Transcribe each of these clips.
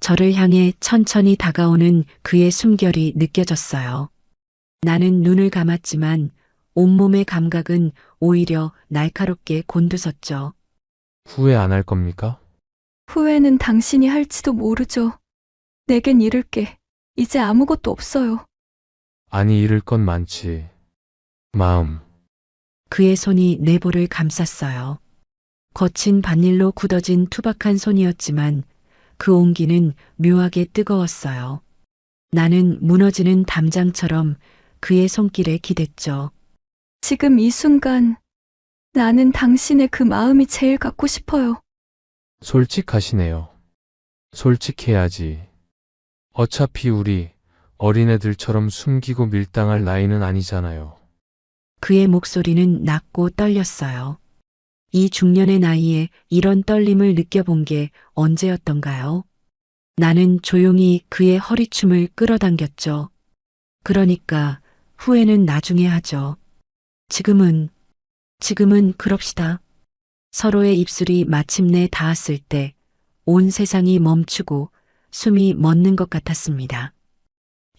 저를 향해 천천히 다가오는 그의 숨결이 느껴졌어요. 나는 눈을 감았지만 온몸의 감각은 오히려 날카롭게 곤두섰죠. 후회 안 할 겁니까? 후회는 당신이 할지도 모르죠. 내겐 잃을 게 이제 아무것도 없어요. 아니, 잃을 건 많지. 마음. 그의 손이 내 볼을 감쌌어요. 거친 바닐로 굳어진 투박한 손이었지만 그 온기는 묘하게 뜨거웠어요. 나는 무너지는 담장처럼 그의 손길에 기댔죠. 지금 이 순간 나는 당신의 그 마음이 제일 갖고 싶어요. 솔직하시네요. 솔직해야지. 어차피 우리 어린애들처럼 숨기고 밀당할 나이는 아니잖아요. 그의 목소리는 낮고 떨렸어요. 이 중년의 나이에 이런 떨림을 느껴본 게 언제였던가요? 나는 조용히 그의 허리춤을 끌어당겼죠. 그러니까 후회는 나중에 하죠. 지금은 그럽시다. 서로의 입술이 마침내 닿았을 때 온 세상이 멈추고 숨이 멎는 것 같았습니다.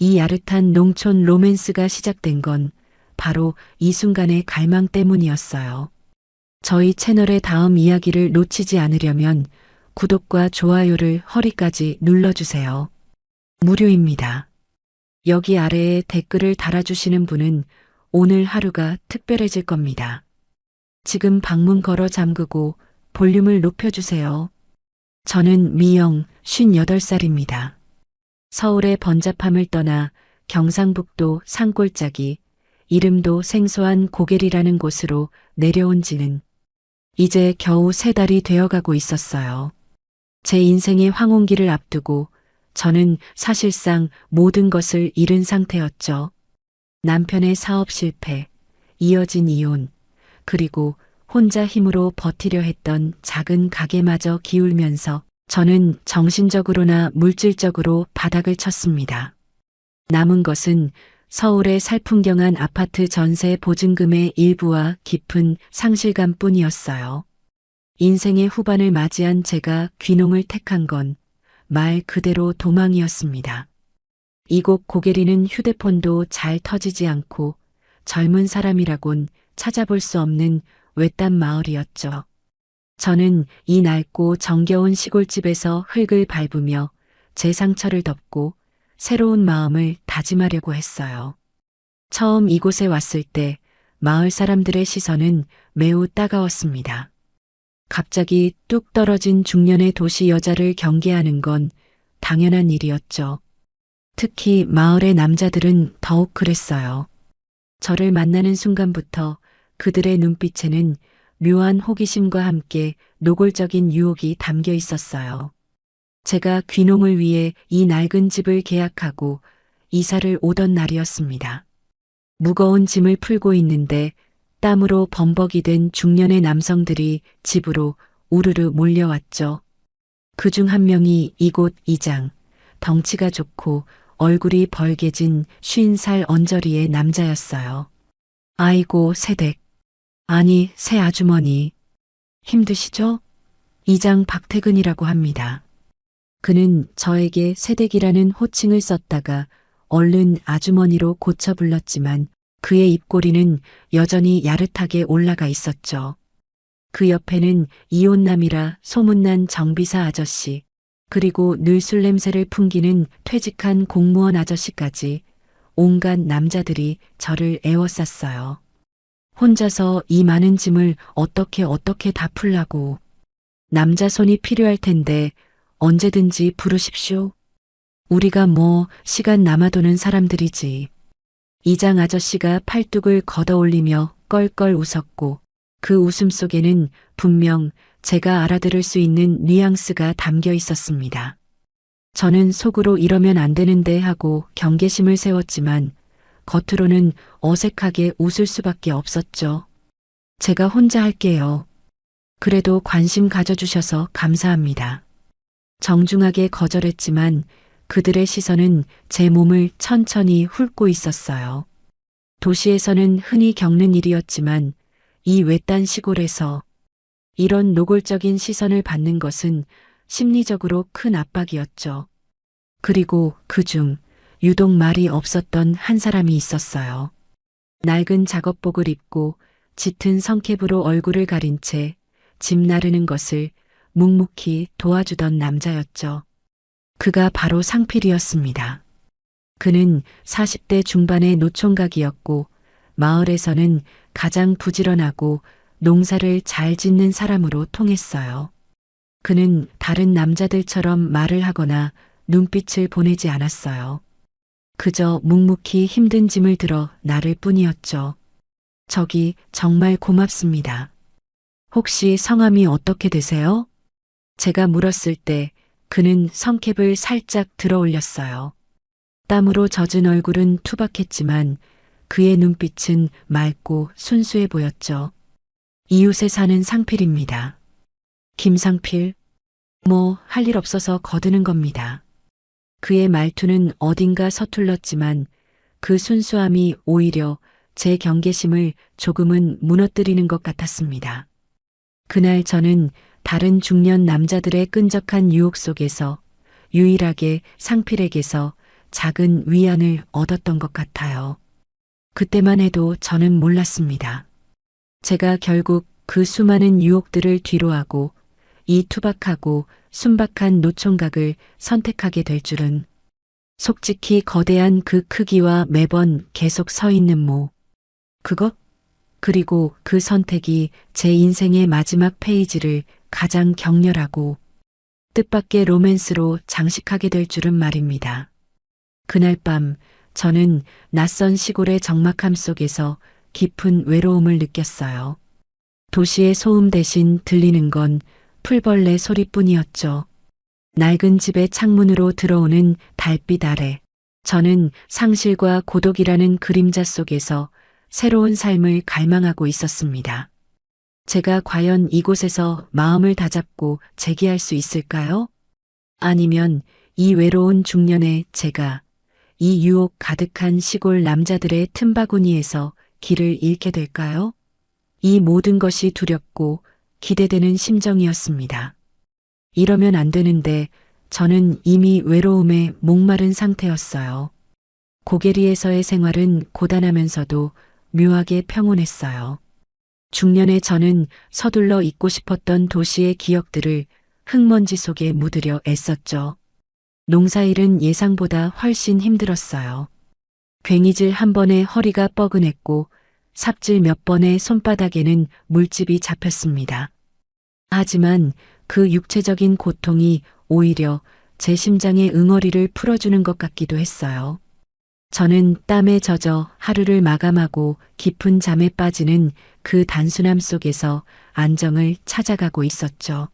이 야릇한 농촌 로맨스가 시작된 건 바로 이 순간의 갈망 때문이었어요. 저희 채널의 다음 이야기를 놓치지 않으려면 구독과 좋아요를 허리까지 눌러주세요. 무료입니다. 여기 아래에 댓글을 달아주시는 분은 오늘 하루가 특별해질 겁니다. 지금 방문 걸어 잠그고 볼륨을 높여주세요. 저는 미영 58살입니다. 서울의 번잡함을 떠나 경상북도 산골짜기, 이름도 생소한 고개리라는 곳으로 내려온 지는 이제 겨우 3달이 되어가고 있었어요. 제 인생의 황혼기를 앞두고 저는 사실상 모든 것을 잃은 상태였죠. 남편의 사업 실패, 이어진 이혼, 그리고 혼자 힘으로 버티려 했던 작은 가게마저 기울면서 저는 정신적으로나 물질적으로 바닥을 쳤습니다. 남은 것은 서울의 살풍경한 아파트 전세 보증금의 일부와 깊은 상실감뿐이었어요. 인생의 후반을 맞이한 제가 귀농을 택한 건 말 그대로 도망이었습니다. 이곳 고개리는 휴대폰도 잘 터지지 않고 젊은 사람이라곤 찾아볼 수 없는 외딴 마을이었죠. 저는 이 낡고 정겨운 시골집에서 흙을 밟으며 제 상처를 덮고 새로운 마음을 다짐하려고 했어요. 처음 이곳에 왔을 때 마을 사람들의 시선은 매우 따가웠습니다. 갑자기 뚝 떨어진 중년의 도시 여자를 경계하는 건 당연한 일이었죠. 특히 마을의 남자들은 더욱 그랬어요. 저를 만나는 순간부터 그들의 눈빛에는 묘한 호기심과 함께 노골적인 유혹이 담겨 있었어요. 제가 귀농을 위해 이 낡은 집을 계약하고 이사를 오던 날이었습니다. 무거운 짐을 풀고 있는데 땀으로 범벅이 된 중년의 남성들이 집으로 우르르 몰려왔죠. 그중 한 명이 이곳 이장, 덩치가 좋고 얼굴이 벌개진 50살 언저리의 남자였어요. 아이고 새댁, 아니 새 아주머니, 힘드시죠? 이장 박태근이라고 합니다. 그는 저에게 새댁이라는 호칭을 썼다가 얼른 아주머니로 고쳐 불렀지만 그의 입꼬리는 여전히 야릇하게 올라가 있었죠. 그 옆에는 이혼남이라 소문난 정비사 아저씨, 그리고 늘 술 냄새를 풍기는 퇴직한 공무원 아저씨까지 온갖 남자들이 저를 에워쌌어요. 혼자서 이 많은 짐을 어떻게 다 풀라고. 남자 손이 필요할 텐데 언제든지 부르십시오. 우리가 뭐 시간 남아도는 사람들이지. 이장 아저씨가 팔뚝을 걷어올리며 껄껄 웃었고 그 웃음 속에는 분명 제가 알아들을 수 있는 뉘앙스가 담겨 있었습니다. 저는 속으로 이러면 안 되는데 하고 경계심을 세웠지만 겉으로는 어색하게 웃을 수밖에 없었죠. 제가 혼자 할게요. 그래도 관심 가져주셔서 감사합니다. 정중하게 거절했지만 그들의 시선은 제 몸을 천천히 훑고 있었어요. 도시에서는 흔히 겪는 일이었지만 이 외딴 시골에서 이런 노골적인 시선을 받는 것은 심리적으로 큰 압박이었죠. 그리고 그중 유독 말이 없었던 한 사람이 있었어요. 낡은 작업복을 입고 짙은 성캡으로 얼굴을 가린 채 집 나르는 것을 묵묵히 도와주던 남자였죠. 그가 바로 상필이었습니다. 그는 40대 중반의 노총각이었고 마을에서는 가장 부지런하고 농사를 잘 짓는 사람으로 통했어요. 그는 다른 남자들처럼 말을 하거나 눈빛을 보내지 않았어요. 그저 묵묵히 힘든 짐을 들어 나를 뿐이었죠. 저기 정말 고맙습니다. 혹시 성함이 어떻게 되세요? 제가 물었을 때 그는 성캡을 살짝 들어 올렸어요. 땀으로 젖은 얼굴은 투박했지만 그의 눈빛은 맑고 순수해 보였죠. 이웃에 사는 상필입니다. 김상필? 뭐 할 일 없어서 거드는 겁니다. 그의 말투는 어딘가 서툴렀지만 그 순수함이 오히려 제 경계심을 조금은 무너뜨리는 것 같았습니다. 그날 저는 다른 중년 남자들의 끈적한 유혹 속에서 유일하게 상필에게서 작은 위안을 얻었던 것 같아요. 그때만 해도 저는 몰랐습니다. 제가 결국 그 수많은 유혹들을 뒤로하고 이 투박하고 순박한 노총각을 선택하게 될 줄은. 속직히 거대한 그 크기와 매번 계속 서 있는 그것? 그리고 그 선택이 제 인생의 마지막 페이지를 가장 격렬하고 뜻밖의 로맨스로 장식하게 될 줄은 말입니다. 그날 밤 저는 낯선 시골의 적막함 속에서 깊은 외로움을 느꼈어요. 도시의 소음 대신 들리는 건 풀벌레 소리뿐이었죠. 낡은 집의 창문으로 들어오는 달빛 아래 저는 상실과 고독이라는 그림자 속에서 새로운 삶을 갈망하고 있었습니다. 제가 과연 이곳에서 마음을 다잡고 재기할 수 있을까요? 아니면 이 외로운 중년의 제가 이 유혹 가득한 시골 남자들의 틈바구니에서 길을 잃게 될까요? 이 모든 것이 두렵고 기대되는 심정이었습니다. 이러면 안 되는데 저는 이미 외로움에 목마른 상태였어요. 고게리에서의 생활은 고단하면서도 묘하게 평온했어요. 중년의 저는 서둘러 잊고 싶었던 도시의 기억들을 흙먼지 속에 묻으려 애썼죠. 농사일은 예상보다 훨씬 힘들었어요. 괭이질 한 번에 허리가 뻐근했고 삽질 몇 번에 손바닥에는 물집이 잡혔습니다. 하지만 그 육체적인 고통이 오히려 제 심장의 응어리를 풀어주는 것 같기도 했어요. 저는 땀에 젖어 하루를 마감하고 깊은 잠에 빠지는 그 단순함 속에서 안정을 찾아가고 있었죠.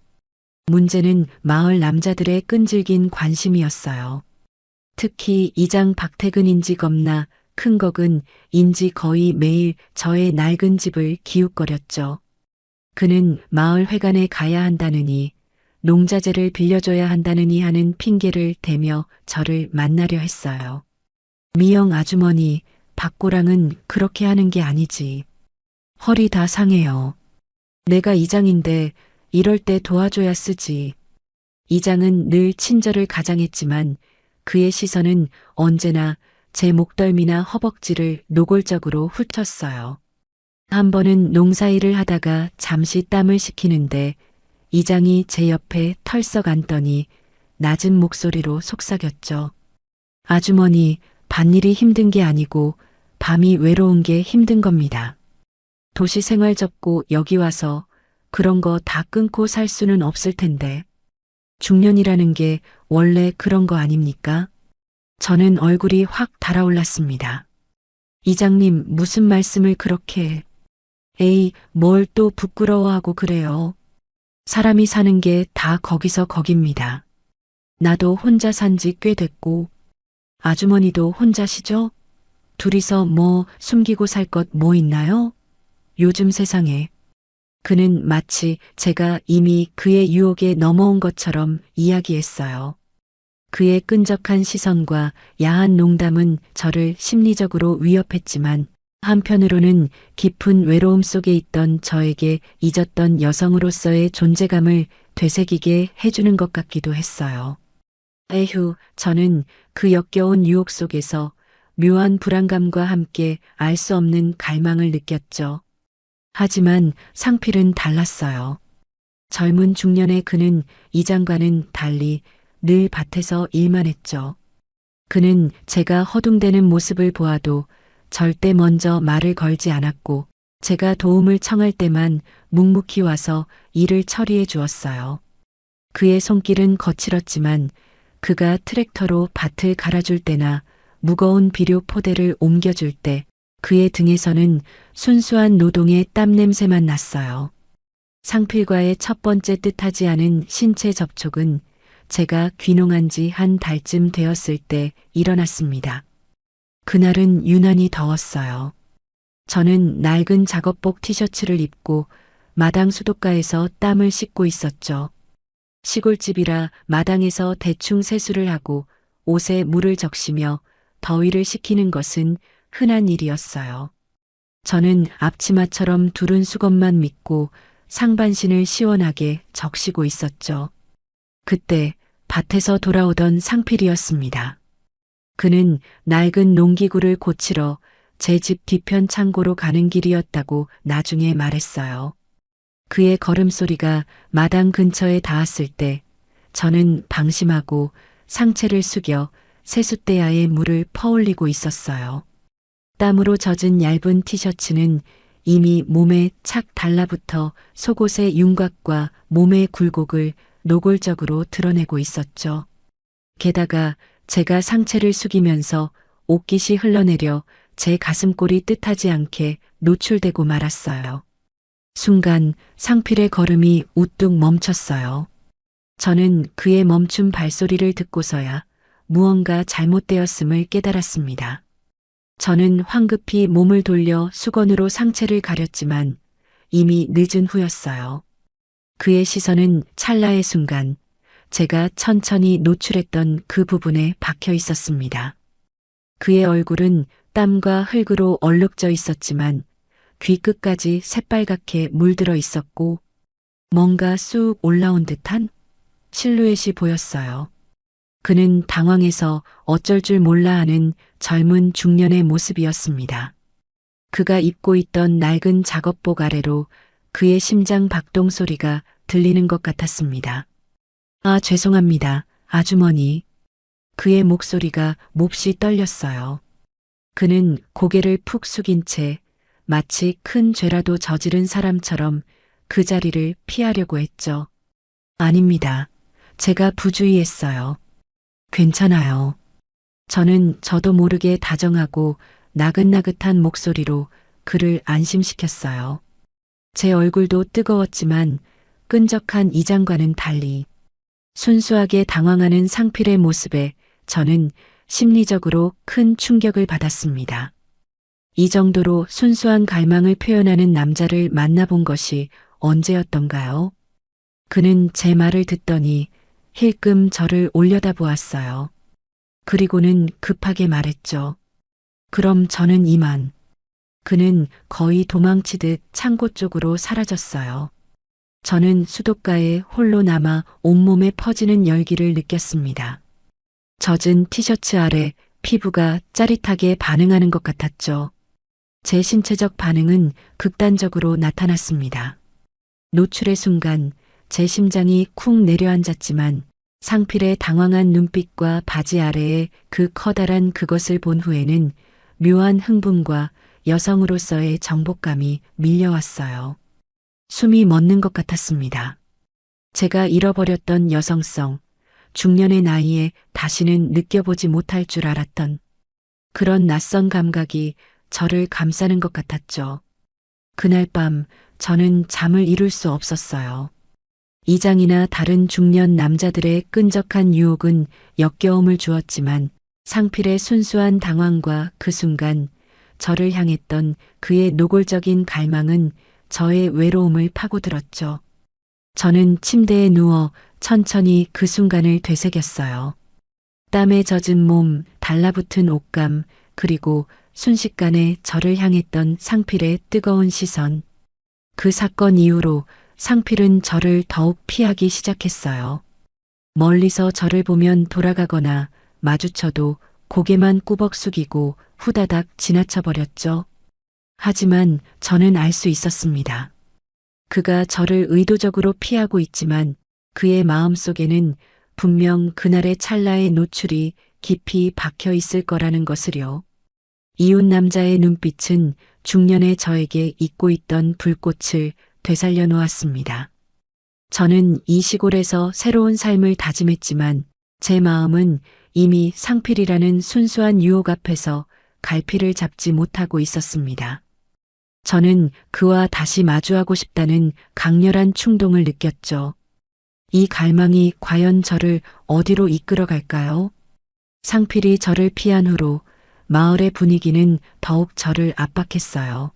문제는 마을 남자들의 끈질긴 관심이었어요. 특히 이장 박태근인지 겁나 큰 거근 인지 거의 매일 저의 낡은 집을 기웃거렸죠. 그는 마을 회관에 가야 한다느니 농자재를 빌려줘야 한다느니 하는 핑계를 대며 저를 만나려 했어요. 미영 아주머니, 박고랑은 그렇게 하는 게 아니지. 허리 다 상해요. 내가 이장인데 이럴 때 도와줘야 쓰지. 이장은 늘 친절을 가장했지만 그의 시선은 언제나 제 목덜미나 허벅지를 노골적으로 훑었어요. 한 번은 농사일을 하다가 잠시 땀을 식히는데 이장이 제 옆에 털썩 앉더니 낮은 목소리로 속삭였죠. 아주머니, 밭일이 힘든 게 아니고 밤이 외로운 게 힘든 겁니다. 도시 생활 접고 여기 와서 그런 거 다 끊고 살 수는 없을 텐데. 중년이라는 게 원래 그런 거 아닙니까? 저는 얼굴이 확 달아올랐습니다. 이장님, 무슨 말씀을 그렇게 해. 에이, 뭘 또 부끄러워하고 그래요. 사람이 사는 게 다 거기서 거깁니다. 나도 혼자 산 지 꽤 됐고, 아주머니도 혼자시죠? 둘이서 뭐 숨기고 살 것 뭐 있나요? 요즘 세상에. 그는 마치 제가 이미 그의 유혹에 넘어온 것처럼 이야기했어요. 그의 끈적한 시선과 야한 농담은 저를 심리적으로 위협했지만 한편으로는 깊은 외로움 속에 있던 저에게 잊었던 여성으로서의 존재감을 되새기게 해주는 것 같기도 했어요. 에휴, 저는 그 역겨운 유혹 속에서 묘한 불안감과 함께 알 수 없는 갈망을 느꼈죠. 하지만 상필은 달랐어요. 젊은 중년의 그는 이장과는 달리 늘 밭에서 일만 했죠. 그는 제가 허둥대는 모습을 보아도 절대 먼저 말을 걸지 않았고 제가 도움을 청할 때만 묵묵히 와서 일을 처리해 주었어요. 그의 손길은 거칠었지만 그가 트랙터로 밭을 갈아줄 때나 무거운 비료 포대를 옮겨줄 때 그의 등에서는 순수한 노동의 땀 냄새만 났어요. 상필과의 첫 번째 뜻하지 않은 신체 접촉은 제가 귀농한 지 한 달쯤 되었을 때 일어났습니다. 그날은 유난히 더웠어요. 저는 낡은 작업복 티셔츠를 입고 마당 수도가에서 땀을 씻고 있었죠. 시골집이라 마당에서 대충 세수를 하고 옷에 물을 적시며 더위를 식히는 것은 흔한 일이었어요. 저는 앞치마처럼 두른 수건만 믿고 상반신을 시원하게 적시고 있었죠. 그때 밭에서 돌아오던 상필이었습니다. 그는 낡은 농기구를 고치러 제 집 뒤편 창고로 가는 길이었다고 나중에 말했어요. 그의 걸음소리가 마당 근처에 닿았을 때 저는 방심하고 상체를 숙여 세숫대야에 물을 퍼올리고 있었어요. 땀으로 젖은 얇은 티셔츠는 이미 몸에 착 달라붙어 속옷의 윤곽과 몸의 굴곡을 노골적으로 드러내고 있었죠. 게다가 제가 상체를 숙이면서 옷깃이 흘러내려 제 가슴골이 뜻하지 않게 노출되고 말았어요. 순간 상필의 걸음이 우뚝 멈췄어요. 저는 그의 멈춘 발소리를 듣고서야 무언가 잘못되었음을 깨달았습니다. 저는 황급히 몸을 돌려 수건으로 상체를 가렸지만 이미 늦은 후였어요. 그의 시선은 찰나의 순간 제가 천천히 노출했던 그 부분에 박혀 있었습니다. 그의 얼굴은 땀과 흙으로 얼룩져 있었지만 귀 끝까지 새빨갛게 물들어 있었고 뭔가 쑥 올라온 듯한 실루엣이 보였어요. 그는 당황해서 어쩔 줄 몰라 하는 젊은 중년의 모습이었습니다. 그가 입고 있던 낡은 작업복 아래로 그의 심장 박동 소리가 들리는 것 같았습니다. 아, 죄송합니다, 아주머니. 그의 목소리가 몹시 떨렸어요. 그는 고개를 푹 숙인 채 마치 큰 죄라도 저지른 사람처럼 그 자리를 피하려고 했죠. 아닙니다. 제가 부주의했어요. 괜찮아요. 저는 저도 모르게 다정하고 나긋나긋한 목소리로 그를 안심시켰어요. 제 얼굴도 뜨거웠지만 끈적한 이장과는 달리 순수하게 당황하는 상필의 모습에 저는 심리적으로 큰 충격을 받았습니다. 이 정도로 순수한 갈망을 표현하는 남자를 만나본 것이 언제였던가요? 그는 제 말을 듣더니 힐끔 저를 올려다보았어요. 그리고는 급하게 말했죠. 그럼 저는 이만. 그는 거의 도망치듯 창고 쪽으로 사라졌어요. 저는 수도가에 홀로 남아 온몸에 퍼지는 열기를 느꼈습니다. 젖은 티셔츠 아래 피부가 짜릿하게 반응하는 것 같았죠. 제 신체적 반응은 극단적으로 나타났습니다. 노출의 순간 제 심장이 쿵 내려앉았지만 상필의 당황한 눈빛과 바지 아래의 그 커다란 그것을 본 후에는 묘한 흥분과 여성으로서의 정복감이 밀려왔어요. 숨이 멎는 것 같았습니다. 제가 잃어버렸던 여성성, 중년의 나이에 다시는 느껴보지 못할 줄 알았던 그런 낯선 감각이 저를 감싸는 것 같았죠. 그날 밤 저는 잠을 이룰 수 없었어요. 이장이나 다른 중년 남자들의 끈적한 유혹은 역겨움을 주었지만 상필의 순수한 당황과 그 순간 저를 향했던 그의 노골적인 갈망은 저의 외로움을 파고들었죠. 저는 침대에 누워 천천히 그 순간을 되새겼어요. 땀에 젖은 몸, 달라붙은 옷감, 그리고 순식간에 저를 향했던 상필의 뜨거운 시선. 그 사건 이후로 상필은 저를 더욱 피하기 시작했어요. 멀리서 저를 보면 돌아가거나 마주쳐도 고개만 꾸벅 숙이고 후다닥 지나쳐 버렸죠. 하지만 저는 알 수 있었습니다. 그가 저를 의도적으로 피하고 있지만 그의 마음속에는 분명 그날의 찰나의 노출이 깊이 박혀 있을 거라는 것을요. 이웃 남자의 눈빛은 중년의 저에게 잊고 있던 불꽃을 되살려 놓았습니다. 저는 이 시골에서 새로운 삶을 다짐했지만 제 마음은 이미 상필이라는 순수한 유혹 앞에서 갈피를 잡지 못하고 있었습니다. 저는 그와 다시 마주하고 싶다는 강렬한 충동을 느꼈죠. 이 갈망이 과연 저를 어디로 이끌어 갈까요? 상필이 저를 피한 후로 마을의 분위기는 더욱 저를 압박했어요.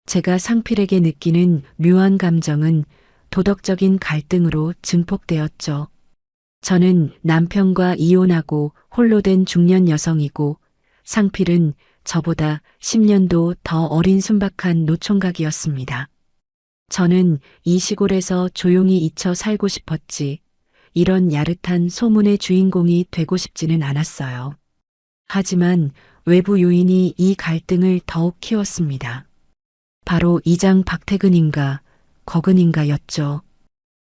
제가 상필에게 느끼는 묘한 감정은 도덕적인 갈등으로 증폭되었죠. 저는 남편과 이혼하고 홀로 된 중년 여성이고 상필은 저보다 10년도 더 어린 순박한 노총각이었습니다. 저는 이 시골에서 조용히 잊혀 살고 싶었지 이런 야릇한 소문의 주인공이 되고 싶지는 않았어요. 하지만 외부 요인이 이 갈등을 더욱 키웠습니다. 바로 이장 박태근인가 거근인가였죠.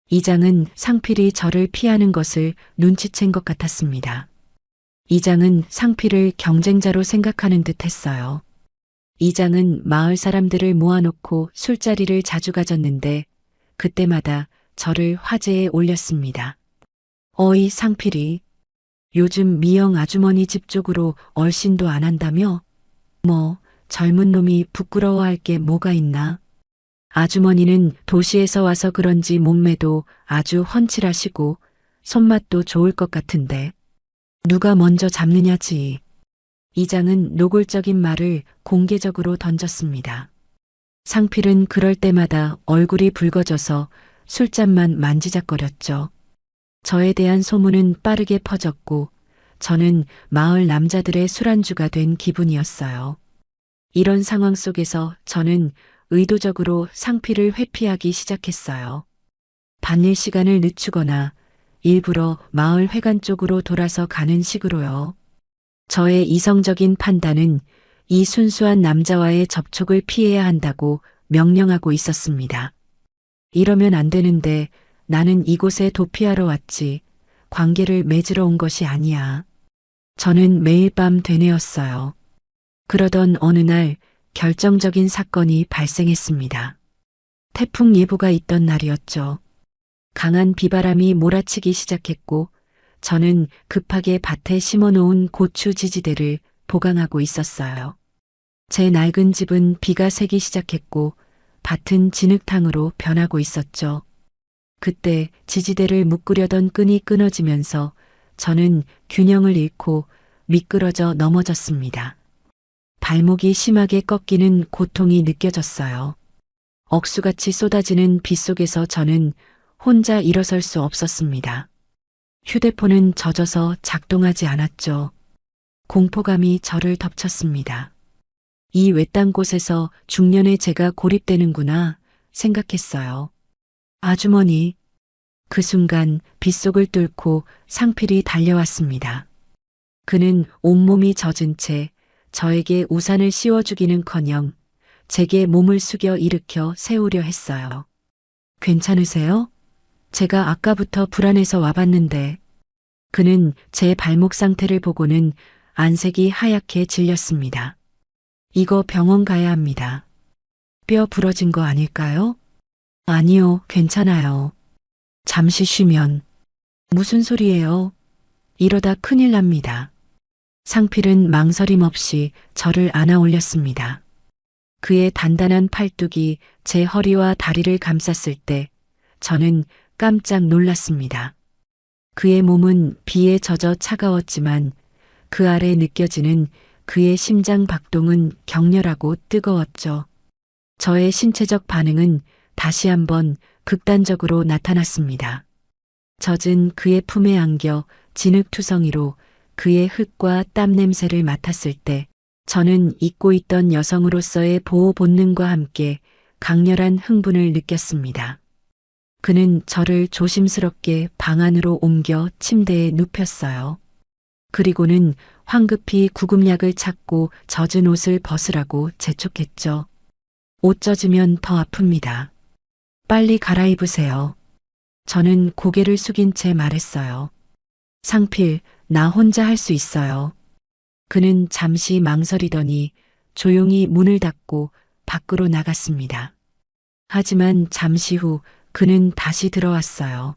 이장은 상필이 저를 피하는 것을 눈치챈 것 같았습니다. 이장은 상필을 경쟁자로 생각하는 듯 했어요. 이장은 마을 사람들을 모아놓고 술자리를 자주 가졌는데 그때마다 저를 화제에 올렸습니다. 어이 상필이 요즘 미영 아주머니 집 쪽으로 얼씬도 안 한다며? 뭐 젊은 놈이 부끄러워할 게 뭐가 있나? 아주머니는 도시에서 와서 그런지 몸매도 아주 훤칠하시고 손맛도 좋을 것 같은데 누가 먼저 잡느냐지. 이장은 노골적인 말을 공개적으로 던졌습니다. 상필은 그럴 때마다 얼굴이 붉어져서 술잔만 만지작거렸죠. 저에 대한 소문은 빠르게 퍼졌고 저는 마을 남자들의 술안주가 된 기분이었어요. 이런 상황 속에서 저는 의도적으로 상필을 회피하기 시작했어요. 반일 시간을 늦추거나 일부러 마을 회관 쪽으로 돌아서 가는 식으로요. 저의 이성적인 판단은 이 순수한 남자와의 접촉을 피해야 한다고 명령하고 있었습니다. 이러면 안 되는데 나는 이곳에 도피하러 왔지 관계를 맺으러 온 것이 아니야. 저는 매일 밤 되뇌었어요. 그러던 어느 날 결정적인 사건이 발생했습니다. 태풍 예보가 있던 날이었죠. 강한 비바람이 몰아치기 시작했고 저는 급하게 밭에 심어놓은 고추 지지대를 보강하고 있었어요. 제 낡은 집은 비가 새기 시작했고 밭은 진흙탕으로 변하고 있었죠. 그때 지지대를 묶으려던 끈이 끊어지면서 저는 균형을 잃고 미끄러져 넘어졌습니다. 발목이 심하게 꺾이는 고통이 느껴졌어요. 억수같이 쏟아지는 비 속에서 저는 혼자 일어설 수 없었습니다. 휴대폰은 젖어서 작동하지 않았죠. 공포감이 저를 덮쳤습니다. 이 외딴 곳에서 중년의 제가 고립되는구나 생각했어요. 아주머니. 그 순간 빗속을 뚫고 상필이 달려왔습니다. 그는 온몸이 젖은 채 저에게 우산을 씌워주기는커녕 제게 몸을 숙여 일으켜 세우려 했어요. 괜찮으세요? 제가 아까부터 불안해서 와봤는데. 그는 제 발목 상태를 보고는 안색이 하얗게 질렸습니다. 이거 병원 가야 합니다. 뼈 부러진 거 아닐까요? 아니요, 괜찮아요. 잠시 쉬면. 무슨 소리예요? 이러다 큰일 납니다. 상필은 망설임 없이 저를 안아 올렸습니다. 그의 단단한 팔뚝이 제 허리와 다리를 감쌌을 때 저는 깜짝 놀랐습니다. 그의 몸은 비에 젖어 차가웠지만 그 아래 느껴지는 그의 심장 박동은 격렬하고 뜨거웠죠. 저의 신체적 반응은 다시 한번 극단적으로 나타났습니다. 젖은 그의 품에 안겨 진흙투성이로 그의 흙과 땀 냄새를 맡았을 때 저는 잊고 있던 여성으로서의 보호 본능과 함께 강렬한 흥분을 느꼈습니다. 그는 저를 조심스럽게 방 안으로 옮겨 침대에 눕혔어요. 그리고는 황급히 구급약을 찾고 젖은 옷을 벗으라고 재촉했죠. 옷 젖으면 더 아픕니다. 빨리 갈아입으세요. 저는 고개를 숙인 채 말했어요. 상필, 나 혼자 할 수 있어요. 그는 잠시 망설이더니 조용히 문을 닫고 밖으로 나갔습니다. 하지만 잠시 후 그는 다시 들어왔어요.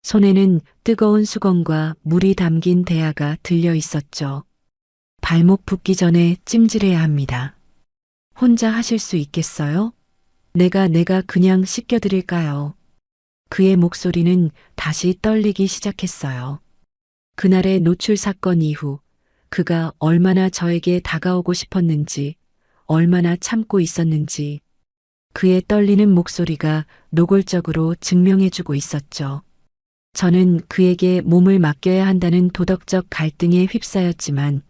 손에는 뜨거운 수건과 물이 담긴 대야가 들려 있었죠. 발목 붓기 전에 찜질해야 합니다. 혼자 하실 수 있겠어요? 내가 그냥 씻겨드릴까요? 그의 목소리는 다시 떨리기 시작했어요. 그날의 노출 사건 이후 그가 얼마나 저에게 다가오고 싶었는지, 얼마나 참고 있었는지, 그의 떨리는 목소리가 노골적으로 증명해주고 있었죠. 저는 그에게 몸을 맡겨야 한다는 도덕적 갈등에 휩싸였지만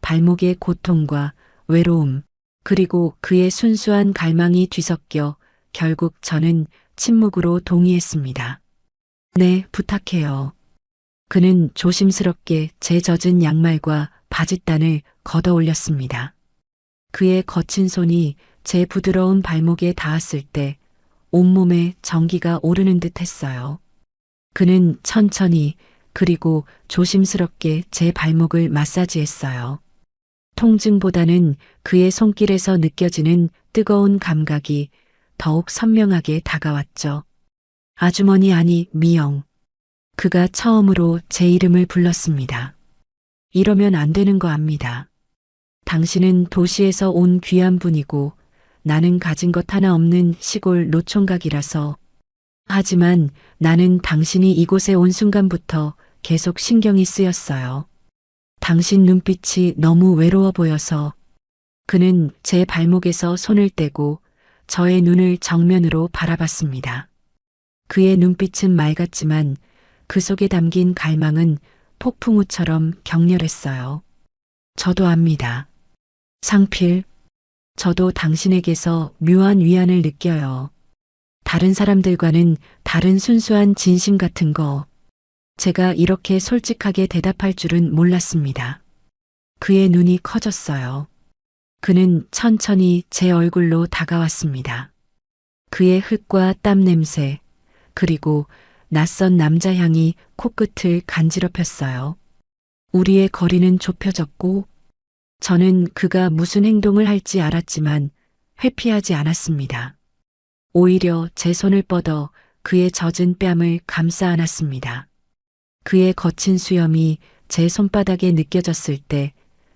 발목의 고통과 외로움, 그리고 그의 순수한 갈망이 뒤섞여 결국 저는 침묵으로 동의했습니다. 네, 부탁해요. 그는 조심스럽게 제 젖은 양말과 바짓단을 걷어 올렸습니다. 그의 거친 손이 제 부드러운 발목에 닿았을 때 온몸에 전기가 오르는 듯 했어요. 그는 천천히 그리고 조심스럽게 제 발목을 마사지했어요. 통증보다는 그의 손길에서 느껴지는 뜨거운 감각이 더욱 선명하게 다가왔죠. 아주머니 아니 미영. 그가 처음으로 제 이름을 불렀습니다. 이러면 안 되는 거 압니다. 당신은 도시에서 온 귀한 분이고 나는 가진 것 하나 없는 시골 노총각이라서. 하지만 나는 당신이 이곳에 온 순간부터 계속 신경이 쓰였어요. 당신 눈빛이 너무 외로워 보여서. 그는 제 발목에서 손을 떼고 저의 눈을 정면으로 바라봤습니다. 그의 눈빛은 맑았지만 그 속에 담긴 갈망은 폭풍우처럼 격렬했어요. 저도 압니다. 상필, 저도 당신에게서 묘한 위안을 느껴요. 다른 사람들과는 다른 순수한 진심 같은 거. 제가 이렇게 솔직하게 대답할 줄은 몰랐습니다. 그의 눈이 커졌어요. 그는 천천히 제 얼굴로 다가왔습니다. 그의 흙과 땀 냄새, 그리고 낯선 남자 향이 코끝을 간지럽혔어요. 우리의 거리는 좁혀졌고, 저는 그가 무슨 행동을 할지 알았지만 회피하지 않았습니다. 오히려 제 손을 뻗어 그의 젖은 뺨을 감싸 안았습니다. 그의 거친 수염이 제 손바닥에 느껴졌을 때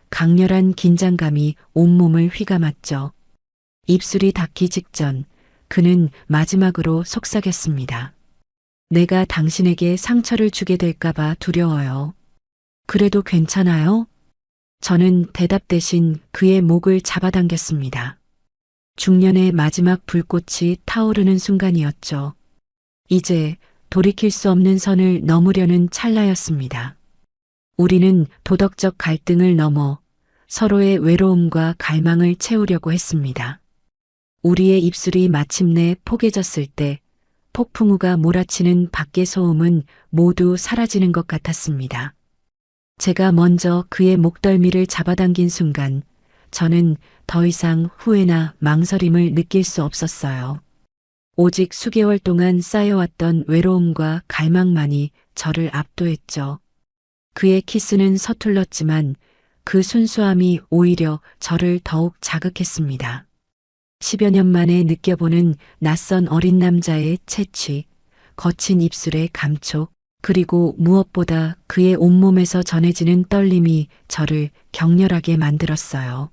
강렬한 긴장감이 온몸을 휘감았죠. 입술이 닿기 직전 그는 마지막으로 속삭였습니다. 내가 당신에게 상처를 주게 될까봐 두려워요. 그래도 괜찮아요? 저는 대답 대신 그의 목을 잡아당겼습니다. 중년의 마지막 불꽃이 타오르는 순간이었죠. 이제 돌이킬 수 없는 선을 넘으려는 찰나였습니다. 우리는 도덕적 갈등을 넘어 서로의 외로움과 갈망을 채우려고 했습니다. 우리의 입술이 마침내 포개졌을 때 폭풍우가 몰아치는 밖의 소음은 모두 사라지는 것 같았습니다. 제가 먼저 그의 목덜미를 잡아당긴 순간 저는 더 이상 후회나 망설임을 느낄 수 없었어요. 오직 수개월 동안 쌓여왔던 외로움과 갈망만이 저를 압도했죠. 그의 키스는 서툴렀지만 그 순수함이 오히려 저를 더욱 자극했습니다. 10여 년 만에 느껴보는 낯선 어린 남자의 채취, 거친 입술의 감촉, 그리고 무엇보다 그의 온몸에서 전해지는 떨림이 저를 격렬하게 만들었어요.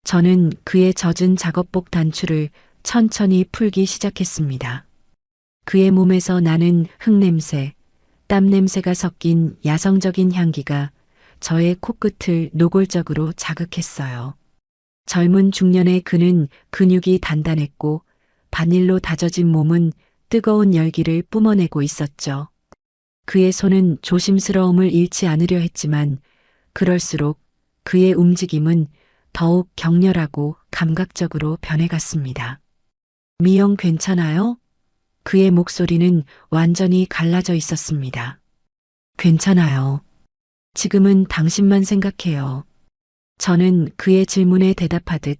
저는 그의 젖은 작업복 단추를 천천히 풀기 시작했습니다. 그의 몸에서 나는 흙냄새, 땀 냄새가 섞인 야성적인 향기가 저의 코끝을 노골적으로 자극했어요. 젊은 중년의 그는 근육이 단단했고 바닐로 다져진 몸은 뜨거운 열기를 뿜어내고 있었죠. 그의 손은 조심스러움을 잃지 않으려 했지만 그럴수록 그의 움직임은 더욱 격렬하고 감각적으로 변해갔습니다. 미영 괜찮아요? 그의 목소리는 완전히 갈라져 있었습니다. 괜찮아요. 지금은 당신만 생각해요. 저는 그의 질문에 대답하듯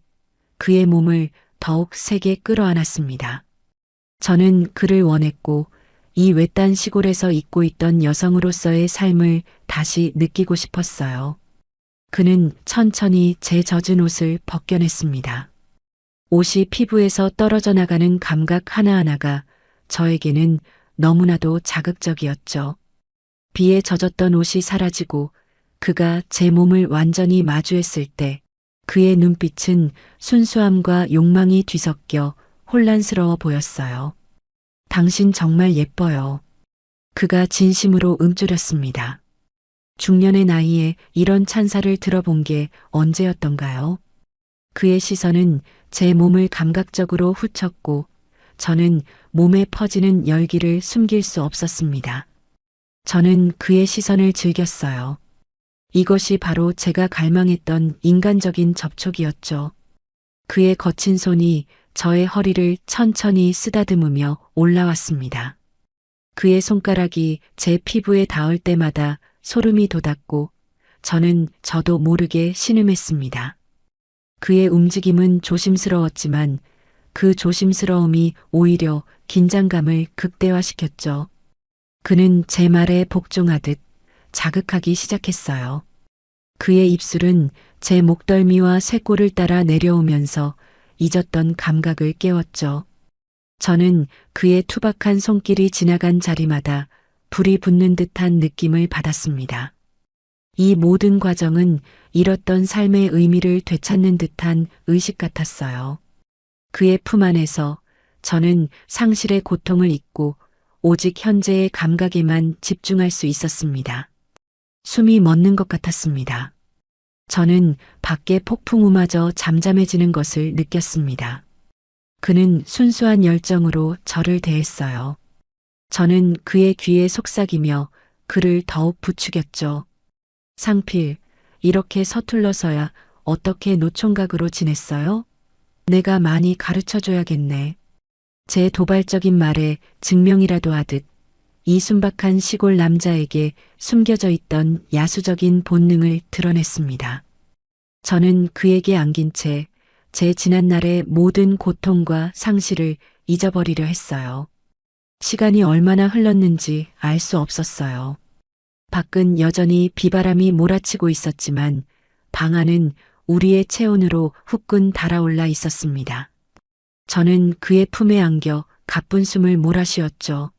그의 몸을 더욱 세게 끌어안았습니다. 저는 그를 원했고 이 외딴 시골에서 잊고 있던 여성으로서의 삶을 다시 느끼고 싶었어요. 그는 천천히 제 젖은 옷을 벗겨냈습니다. 옷이 피부에서 떨어져 나가는 감각 하나하나가 저에게는 너무나도 자극적이었죠. 비에 젖었던 옷이 사라지고 그가 제 몸을 완전히 마주했을 때 그의 눈빛은 순수함과 욕망이 뒤섞여 혼란스러워 보였어요. 당신 정말 예뻐요. 그가 진심으로 움츠렸습니다. 중년의 나이에 이런 찬사를 들어본 게 언제였던가요? 그의 시선은 제 몸을 감각적으로 훑었고 저는 몸에 퍼지는 열기를 숨길 수 없었습니다. 저는 그의 시선을 즐겼어요. 이것이 바로 제가 갈망했던 인간적인 접촉이었죠. 그의 거친 손이 저의 허리를 천천히 쓰다듬으며 올라왔습니다. 그의 손가락이 제 피부에 닿을 때마다 소름이 돋았고 저도 모르게 신음했습니다. 그의 움직임은 조심스러웠지만 그 조심스러움이 오히려 긴장감을 극대화시켰죠. 그는 제 말에 복종하듯 자극하기 시작했어요. 그의 입술은 제 목덜미와 쇄골을 따라 내려오면서 잊었던 감각을 깨웠죠. 저는 그의 투박한 손길이 지나간 자리마다 불이 붙는 듯한 느낌을 받았습니다. 이 모든 과정은 잃었던 삶의 의미를 되찾는 듯한 의식 같았어요. 그의 품 안에서 저는 상실의 고통을 잊고 오직 현재의 감각에만 집중할 수 있었습니다. 숨이 멎는 것 같았습니다. 저는 밖의 폭풍우마저 잠잠해지는 것을 느꼈습니다. 그는 순수한 열정으로 저를 대했어요. 저는 그의 귀에 속삭이며 그를 더욱 부추겼죠. 상필, 이렇게 서툴러서야 어떻게 노총각으로 지냈어요? 내가 많이 가르쳐줘야겠네. 제 도발적인 말에 증명이라도 하듯 이 순박한 시골 남자에게 숨겨져 있던 야수적인 본능을 드러냈습니다. 저는 그에게 안긴 채 제 지난날의 모든 고통과 상실을 잊어버리려 했어요. 시간이 얼마나 흘렀는지 알 수 없었어요. 밖은 여전히 비바람이 몰아치고 있었지만 방 안은 우리의 체온으로 후끈 달아올라 있었습니다. 저는 그의 품에 안겨 가쁜 숨을 몰아쉬었죠.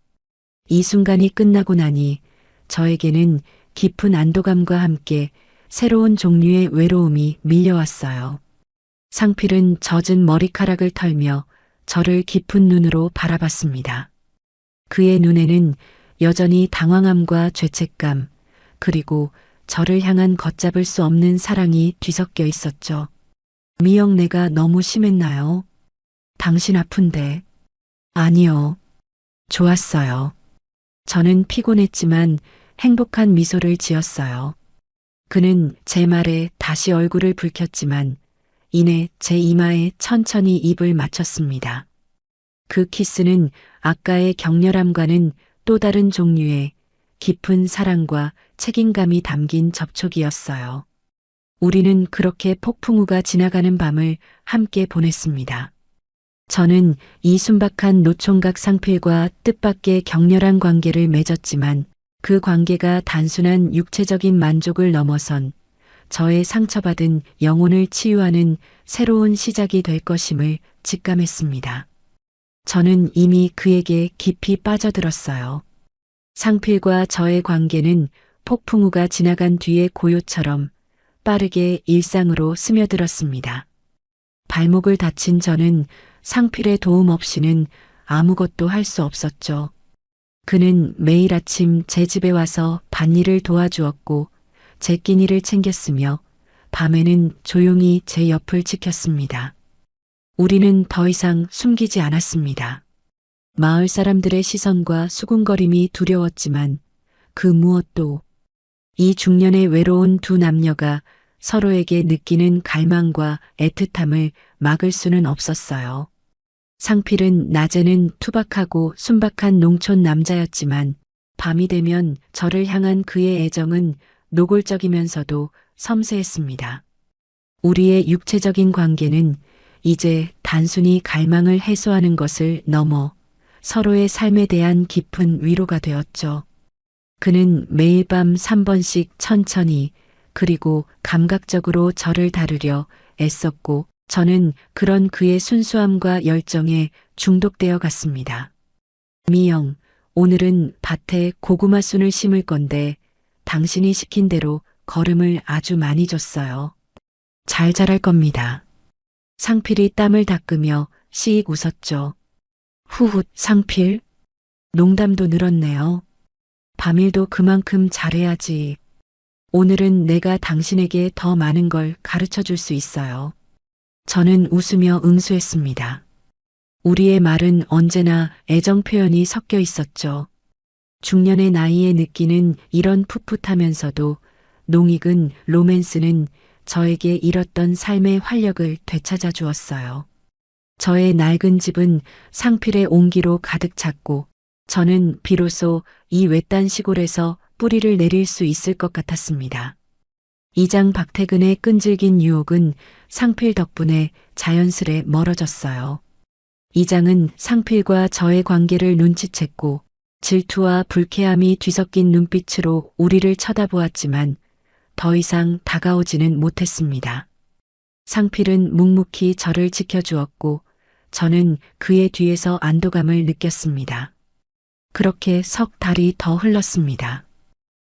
이 순간이 끝나고 나니 저에게는 깊은 안도감과 함께 새로운 종류의 외로움이 밀려왔어요. 상필은 젖은 머리카락을 털며 저를 깊은 눈으로 바라봤습니다. 그의 눈에는 여전히 당황함과 죄책감, 그리고 저를 향한 걷잡을 수 없는 사랑이 뒤섞여 있었죠. 미영, 내가 너무 심했나요? 당신 아픈데. 아니요. 좋았어요. 저는 피곤했지만 행복한 미소를 지었어요. 그는 제 말에 다시 얼굴을 붉혔지만 이내 제 이마에 천천히 입을 맞췄습니다. 그 키스는 아까의 격렬함과는 또 다른 종류의 깊은 사랑과 책임감이 담긴 접촉이었어요. 우리는 그렇게 폭풍우가 지나가는 밤을 함께 보냈습니다. 저는 이 순박한 노총각 상필과 뜻밖의 격렬한 관계를 맺었지만 그 관계가 단순한 육체적인 만족을 넘어선 저의 상처받은 영혼을 치유하는 새로운 시작이 될 것임을 직감했습니다. 저는 이미 그에게 깊이 빠져들었어요. 상필과 저의 관계는 폭풍우가 지나간 뒤의 고요처럼 빠르게 일상으로 스며들었습니다. 발목을 다친 저는 상필의 도움 없이는 아무것도 할 수 없었죠. 그는 매일 아침 제 집에 와서 밭일을 도와주었고 제 끼니를 챙겼으며 밤에는 조용히 제 옆을 지켰습니다. 우리는 더 이상 숨기지 않았습니다. 마을 사람들의 시선과 수군거림이 두려웠지만 그 무엇도 이 중년의 외로운 두 남녀가 서로에게 느끼는 갈망과 애틋함을 막을 수는 없었어요. 상필은 낮에는 투박하고 순박한 농촌 남자였지만 밤이 되면 저를 향한 그의 애정은 노골적이면서도 섬세했습니다. 우리의 육체적인 관계는 이제 단순히 갈망을 해소하는 것을 넘어 서로의 삶에 대한 깊은 위로가 되었죠. 그는 매일 밤 3번씩 천천히 그리고 감각적으로 저를 다루려 애썼고 저는 그런 그의 순수함과 열정에 중독되어 갔습니다. 미영, 오늘은 밭에 고구마 순을 심을 건데 당신이 시킨 대로 거름을 아주 많이 줬어요. 잘 자랄 겁니다. 상필이 땀을 닦으며 씩 웃었죠. 후훗 상필. 농담도 늘었네요. 밤일도 그만큼 잘해야지. 오늘은 내가 당신에게 더 많은 걸 가르쳐 줄 수 있어요. 저는 웃으며 응수했습니다. 우리의 말은 언제나 애정 표현이 섞여 있었죠. 중년의 나이에 느끼는 이런 풋풋하면서도 농익은 로맨스는 저에게 잃었던 삶의 활력을 되찾아 주었어요. 저의 낡은 집은 상필의 온기로 가득 찼고 저는 비로소 이 외딴 시골에서 뿌리를 내릴 수 있을 것 같았습니다. 이장 박태근의 끈질긴 유혹은 상필 덕분에 자연스레 멀어졌어요. 이장은 상필과 저의 관계를 눈치챘고 질투와 불쾌함이 뒤섞인 눈빛으로 우리를 쳐다보았지만 더 이상 다가오지는 못했습니다. 상필은 묵묵히 저를 지켜주었고 저는 그의 뒤에서 안도감을 느꼈습니다. 그렇게 석 달이 더 흘렀습니다.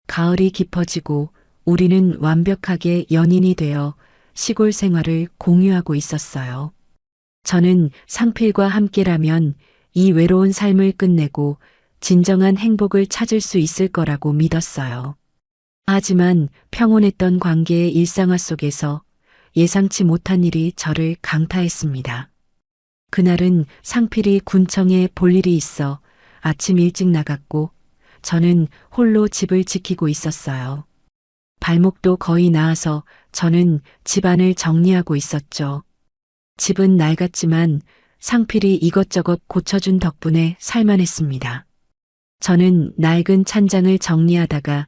가을이 깊어지고 우리는 완벽하게 연인이 되어 시골 생활을 공유하고 있었어요. 저는 상필과 함께라면 이 외로운 삶을 끝내고 진정한 행복을 찾을 수 있을 거라고 믿었어요. 하지만 평온했던 관계의 일상화 속에서 예상치 못한 일이 저를 강타했습니다. 그날은 상필이 군청에 볼 일이 있어 아침 일찍 나갔고 저는 홀로 집을 지키고 있었어요. 발목도 거의 나아서 저는 집안을 정리하고 있었죠. 집은 낡았지만 상필이 이것저것 고쳐준 덕분에 살만했습니다. 저는 낡은 찬장을 정리하다가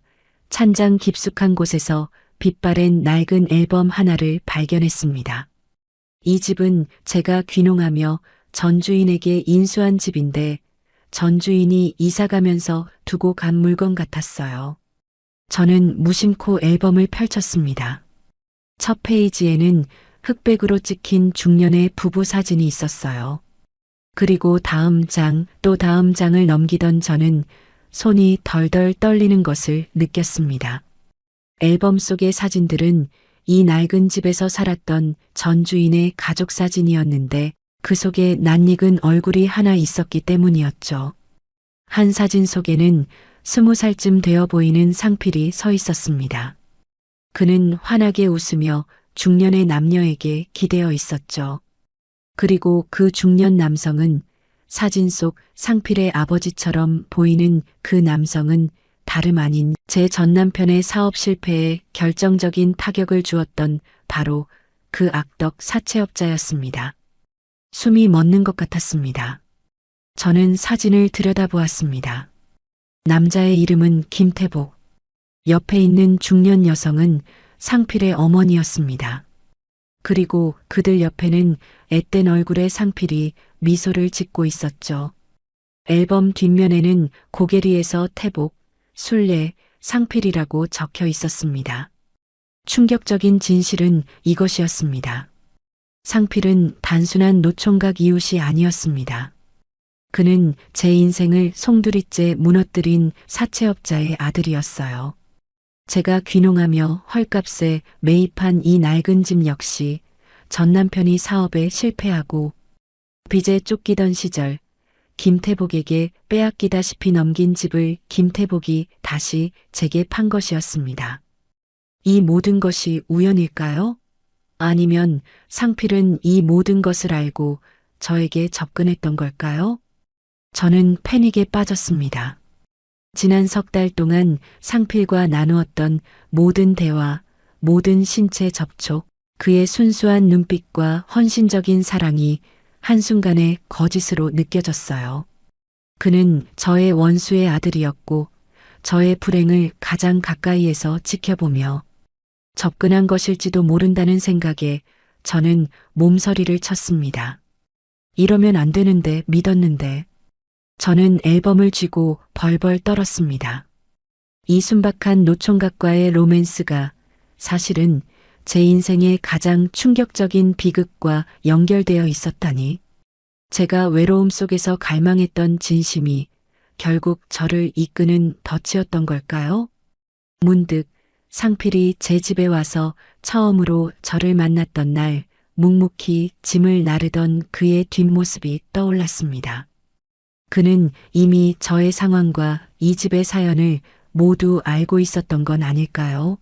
찬장 깊숙한 곳에서 빛바랜 낡은 앨범 하나를 발견했습니다. 이 집은 제가 귀농하며 전 주인에게 인수한 집인데 전 주인이 이사 가면서 두고 간 물건 같았어요. 저는 무심코 앨범을 펼쳤습니다. 첫 페이지에는 흑백으로 찍힌 중년의 부부 사진이 있었어요. 그리고 다음 장, 또 다음 장을 넘기던 저는 손이 덜덜 떨리는 것을 느꼈습니다. 앨범 속의 사진들은 이 낡은 집에서 살았던 전 주인의 가족 사진이었는데 그 속에 낯익은 얼굴이 하나 있었기 때문이었죠. 한 사진 속에는 20살쯤 되어 보이는 상필이 서 있었습니다. 그는 환하게 웃으며 중년의 남녀에게 기대어 있었죠. 그리고 그 중년 남성은 사진 속 상필의 아버지처럼 보이는 그 남성은 다름 아닌 제 전남편의 사업 실패에 결정적인 타격을 주었던 바로 그 악덕 사채업자였습니다. 숨이 멎는 것 같았습니다. 저는 사진을 들여다보았습니다. 남자의 이름은 김태복. 옆에 있는 중년 여성은 상필의 어머니였습니다. 그리고 그들 옆에는 앳된 얼굴의 상필이 미소를 짓고 있었죠. 앨범 뒷면에는 고개리에서 태복, 순례, 상필이라고 적혀 있었습니다. 충격적인 진실은 이것이었습니다. 상필은 단순한 노총각 이웃이 아니었습니다. 그는 제 인생을 송두리째 무너뜨린 사채업자의 아들이었어요. 제가 귀농하며 헐값에 매입한 이 낡은 집 역시 전 남편이 사업에 실패하고 빚에 쫓기던 시절 김태복에게 빼앗기다시피 넘긴 집을 김태복이 다시 제게 판 것이었습니다. 이 모든 것이 우연일까요? 아니면 상필은 이 모든 것을 알고 저에게 접근했던 걸까요? 저는 패닉에 빠졌습니다. 지난 석 달 동안 상필과 나누었던 모든 대화, 모든 신체 접촉, 그의 순수한 눈빛과 헌신적인 사랑이 한순간에 거짓으로 느껴졌어요. 그는 저의 원수의 아들이었고 저의 불행을 가장 가까이에서 지켜보며 접근한 것일지도 모른다는 생각에 저는 몸서리를 쳤습니다. 이러면 안 되는데 믿었는데. 저는 앨범을 쥐고 벌벌 떨었습니다. 이 순박한 노총각과의 로맨스가 사실은 제 인생의 가장 충격적인 비극과 연결되어 있었다니. 제가 외로움 속에서 갈망했던 진심이 결국 저를 이끄는 덫이었던 걸까요? 문득 상필이 제 집에 와서 처음으로 저를 만났던 날 묵묵히 짐을 나르던 그의 뒷모습이 떠올랐습니다. 그는 이미 저의 상황과 이 집의 사연을 모두 알고 있었던 건 아닐까요?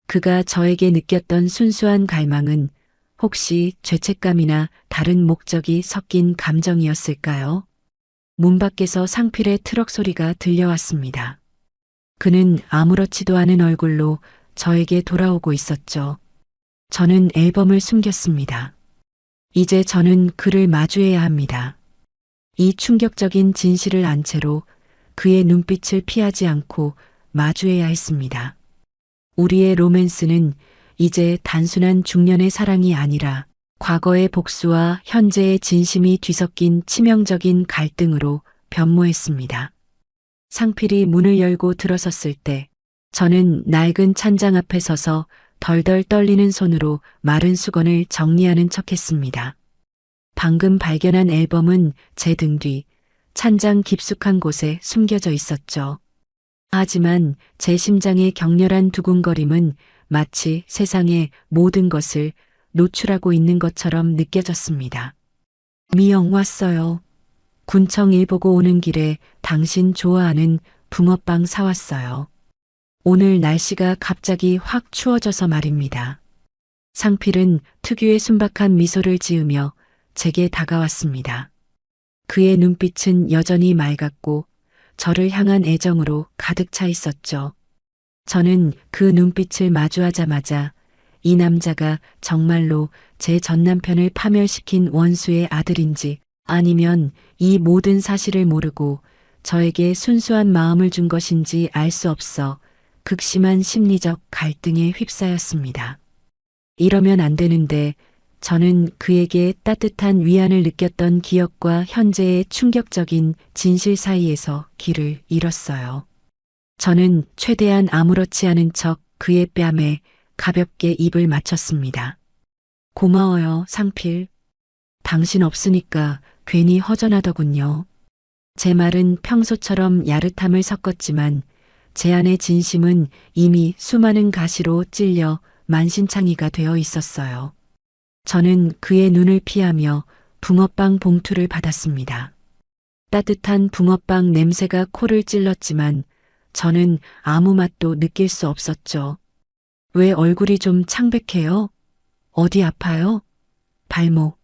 그가 저에게 느꼈던 순수한 갈망은 혹시 죄책감이나 다른 목적이 섞인 감정이었을까요? 문 밖에서 상필의 트럭 소리가 들려왔습니다. 그는 아무렇지도 않은 얼굴로 저에게 돌아오고 있었죠. 저는 앨범을 숨겼습니다. 이제 저는 그를 마주해야 합니다. 이 충격적인 진실을 안 채로 그의 눈빛을 피하지 않고 마주해야 했습니다. 우리의 로맨스는 이제 단순한 중년의 사랑이 아니라 과거의 복수와 현재의 진심이 뒤섞인 치명적인 갈등으로 변모했습니다. 상필이 문을 열고 들어섰을 때 저는 낡은 찬장 앞에 서서 덜덜 떨리는 손으로 마른 수건을 정리하는 척했습니다. 방금 발견한 앨범은 제 등 뒤 찬장 깊숙한 곳에 숨겨져 있었죠. 하지만 제 심장의 격렬한 두근거림은 마치 세상의 모든 것을 노출하고 있는 것처럼 느껴졌습니다. 미영 왔어요. 군청 일 보고 오는 길에 당신 좋아하는 붕어빵 사왔어요. 오늘 날씨가 갑자기 확 추워져서 말입니다. 상필은 특유의 순박한 미소를 지으며 제게 다가왔습니다. 그의 눈빛은 여전히 맑았고 저를 향한 애정으로 가득 차 있었죠. 저는 그 눈빛을 마주하자마자 이 남자가 정말로 제 전남편을 파멸시킨 원수의 아들인지 아니면 이 모든 사실을 모르고 저에게 순수한 마음을 준 것인지 알 수 없어 극심한 심리적 갈등에 휩싸였습니다. 이러면 안 되는데 저는 그에게 따뜻한 위안을 느꼈던 기억과 현재의 충격적인 진실 사이에서 길을 잃었어요. 저는 최대한 아무렇지 않은 척 그의 뺨에 가볍게 입을 맞췄습니다. 고마워요, 상필. 당신 없으니까 괜히 허전하더군요. 제 말은 평소처럼 야릇함을 섞었지만 제 안의 진심은 이미 수많은 가시로 찔려 만신창이가 되어 있었어요. 저는 그의 눈을 피하며 붕어빵 봉투를 받았습니다. 따뜻한 붕어빵 냄새가 코를 찔렀지만 저는 아무 맛도 느낄 수 없었죠. 왜 얼굴이 좀 창백해요? 어디 아파요? 발목.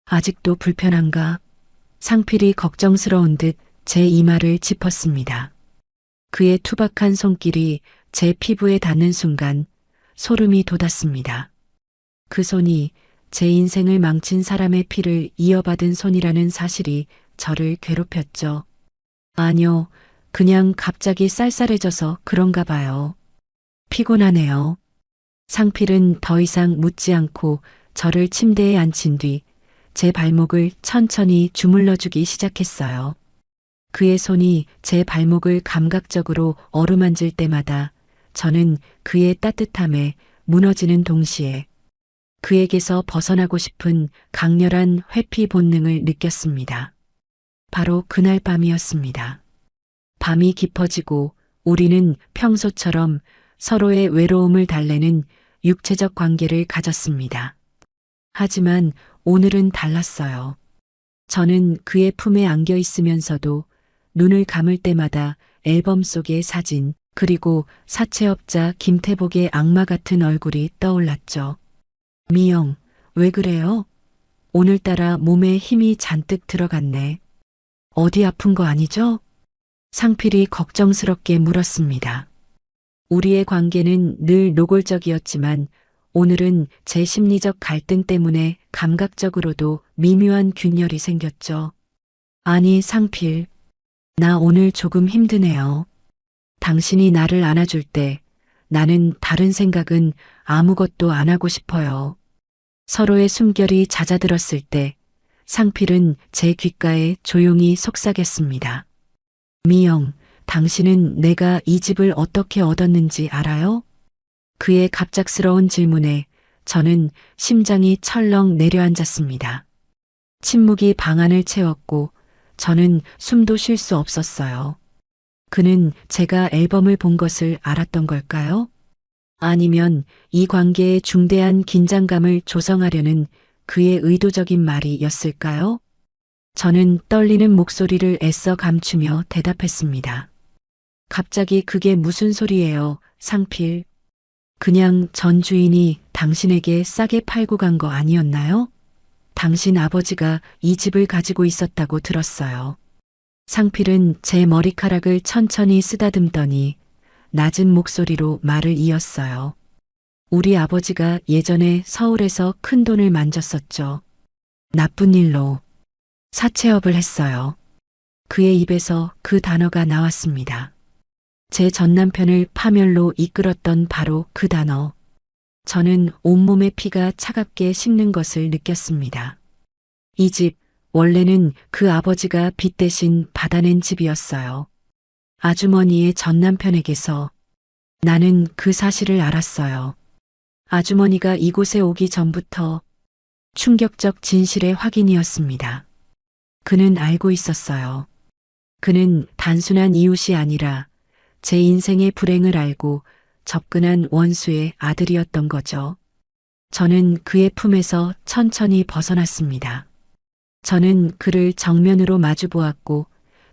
아직도 불편한가? 상필이 걱정스러운 듯 제 이마를 짚었습니다. 그의 투박한 손길이 제 피부에 닿는 순간 소름이 돋았습니다. 그 손이 제 인생을 망친 사람의 피를 이어받은 손이라는 사실이 저를 괴롭혔죠. 아니요, 그냥 갑자기 쌀쌀해져서 그런가 봐요. 피곤하네요. 상필은 더 이상 묻지 않고 저를 침대에 앉힌 뒤 제 발목을 천천히 주물러주기 시작했어요. 그의 손이 제 발목을 감각적으로 어루만질 때마다 저는 그의 따뜻함에 무너지는 동시에 그에게서 벗어나고 싶은 강렬한 회피 본능을 느꼈습니다. 바로 그날 밤이었습니다. 밤이 깊어지고 우리는 평소처럼 서로의 외로움을 달래는 육체적 관계를 가졌습니다. 하지만 오늘은 달랐어요. 저는 그의 품에 안겨 있으면서도 눈을 감을 때마다 앨범 속의 사진, 그리고 사채업자 김태복의 악마 같은 얼굴이 떠올랐죠. 미영, 왜 그래요? 오늘따라 몸에 힘이 잔뜩 들어갔네. 어디 아픈 거 아니죠? 상필이 걱정스럽게 물었습니다. 우리의 관계는 늘 노골적이었지만 오늘은 제 심리적 갈등 때문에 감각적으로도 미묘한 균열이 생겼죠. 아니, 상필. 나 오늘 조금 힘드네요. 당신이 나를 안아줄 때 나는 다른 생각은 아무것도 안 하고 싶어요. 서로의 숨결이 잦아들었을 때 상필은 제 귓가에 조용히 속삭였습니다. 미영, 당신은 내가 이 집을 어떻게 얻었는지 알아요? 그의 갑작스러운 질문에 저는 심장이 철렁 내려앉았습니다. 침묵이 방 안을 채웠고 저는 숨도 쉴 수 없었어요. 그는 제가 앨범을 본 것을 알았던 걸까요? 아니면 이 관계에 중대한 긴장감을 조성하려는 그의 의도적인 말이었을까요? 저는 떨리는 목소리를 애써 감추며 대답했습니다. 갑자기 그게 무슨 소리예요, 상필? 그냥 전 주인이 당신에게 싸게 팔고 간 거 아니었나요? 당신 아버지가 이 집을 가지고 있었다고 들었어요. 상필은 제 머리카락을 천천히 쓰다듬더니 낮은 목소리로 말을 이었어요. 우리 아버지가 예전에 서울에서 큰 돈을 만졌었죠. 나쁜 일로 사채업을 했어요. 그의 입에서 그 단어가 나왔습니다. 제 전남편을 파멸로 이끌었던 바로 그 단어. 저는 온몸의 피가 차갑게 식는 것을 느꼈습니다. 이 집, 원래는 그 아버지가 빚 대신 받아낸 집이었어요. 아주머니의 전남편에게서. 나는 그 사실을 알았어요. 아주머니가 이곳에 오기 전부터 충격적 진실의 확인이었습니다. 그는 알고 있었어요. 그는 단순한 이웃이 아니라 제 인생의 불행을 알고 접근한 원수의 아들이었던 거죠. 저는 그의 품에서 천천히 벗어났습니다. 저는 그를 정면으로 마주 보았고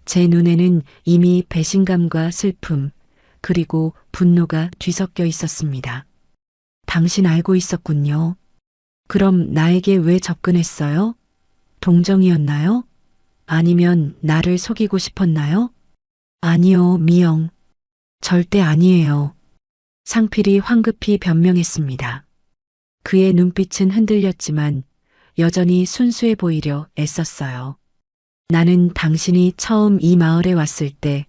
제 눈에는 이미 배신감과 슬픔, 그리고 분노가 뒤섞여 있었습니다. 당신 알고 있었군요. 그럼 나에게 왜 접근했어요? 동정이었나요? 아니면 나를 속이고 싶었나요? 아니요, 미영. 절대 아니에요. 상필이 황급히 변명했습니다. 그의 눈빛은 흔들렸지만 여전히 순수해 보이려 애썼어요. 나는 당신이 처음 이 마을에 왔을 때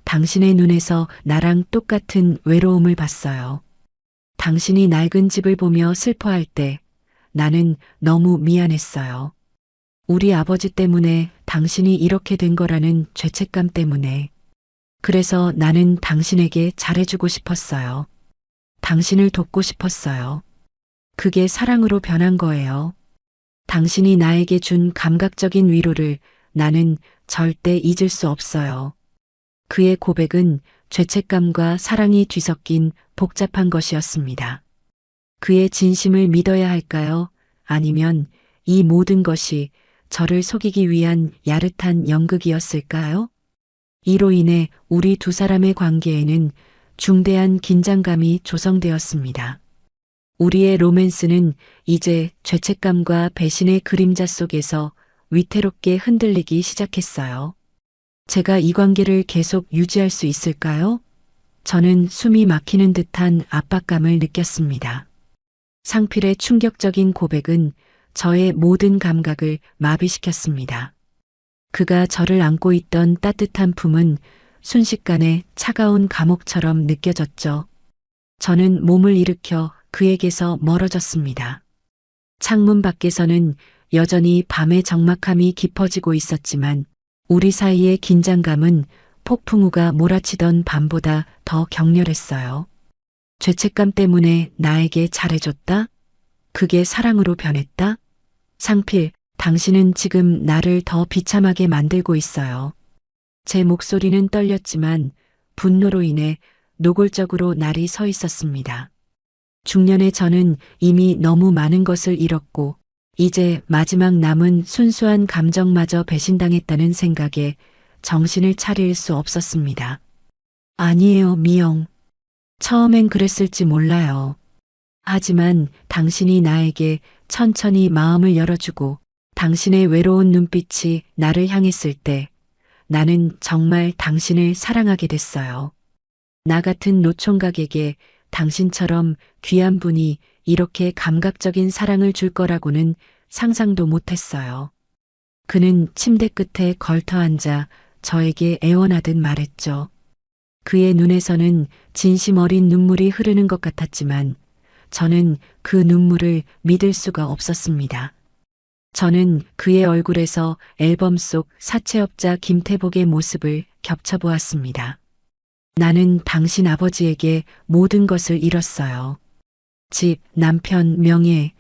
당신의 눈에서 나랑 똑같은 외로움을 봤어요. 당신이 낡은 집을 보며 슬퍼할 때 나는 너무 미안했어요. 우리 아버지 때문에 당신이 이렇게 된 거라는 죄책감 때문에. 그래서 나는 당신에게 잘해주고 싶었어요. 당신을 돕고 싶었어요. 그게 사랑으로 변한 거예요. 당신이 나에게 준 감각적인 위로를 나는 절대 잊을 수 없어요. 그의 고백은 죄책감과 사랑이 뒤섞인 복잡한 것이었습니다. 그의 진심을 믿어야 할까요? 아니면 이 모든 것이 저를 속이기 위한 야릇한 연극이었을까요? 이로 인해 우리 두 사람의 관계에는 중대한 긴장감이 조성되었습니다. 우리의 로맨스는 이제 죄책감과 배신의 그림자 속에서 위태롭게 흔들리기 시작했어요. 제가 이 관계를 계속 유지할 수 있을까요? 저는 숨이 막히는 듯한 압박감을 느꼈습니다. 상필의 충격적인 고백은 저의 모든 감각을 마비시켰습니다. 그가 저를 안고 있던 따뜻한 품은 순식간에 차가운 감옥처럼 느껴졌죠. 저는 몸을 일으켜 그에게서 멀어졌습니다. 창문 밖에서는 여전히 밤의 적막함이 깊어지고 있었지만 우리 사이의 긴장감은 폭풍우가 몰아치던 밤보다 더 격렬했어요. 죄책감 때문에 나에게 잘해줬다? 그게 사랑으로 변했다? 상필, 당신은 지금 나를 더 비참하게 만들고 있어요. 제 목소리는 떨렸지만 분노로 인해 노골적으로 날이 서 있었습니다. 중년의 저는 이미 너무 많은 것을 잃었고 이제 마지막 남은 순수한 감정마저 배신당했다는 생각에 정신을 차릴 수 없었습니다. 아니에요, 미영. 처음엔 그랬을지 몰라요. 하지만 당신이 나에게 천천히 마음을 열어주고 당신의 외로운 눈빛이 나를 향했을 때 나는 정말 당신을 사랑하게 됐어요. 나 같은 노총각에게 당신처럼 귀한 분이 이렇게 감각적인 사랑을 줄 거라고는 상상도 못했어요. 그는 침대 끝에 걸터 앉아 저에게 애원하듯 말했죠. 그의 눈에서는 진심 어린 눈물이 흐르는 것 같았지만 저는 그 눈물을 믿을 수가 없었습니다. 저는 그의 얼굴에서 앨범 속 사채업자 김태복의 모습을 겹쳐보았습니다. 나는 당신 아버지에게 모든 것을 잃었어요. 집, 남편, 명예,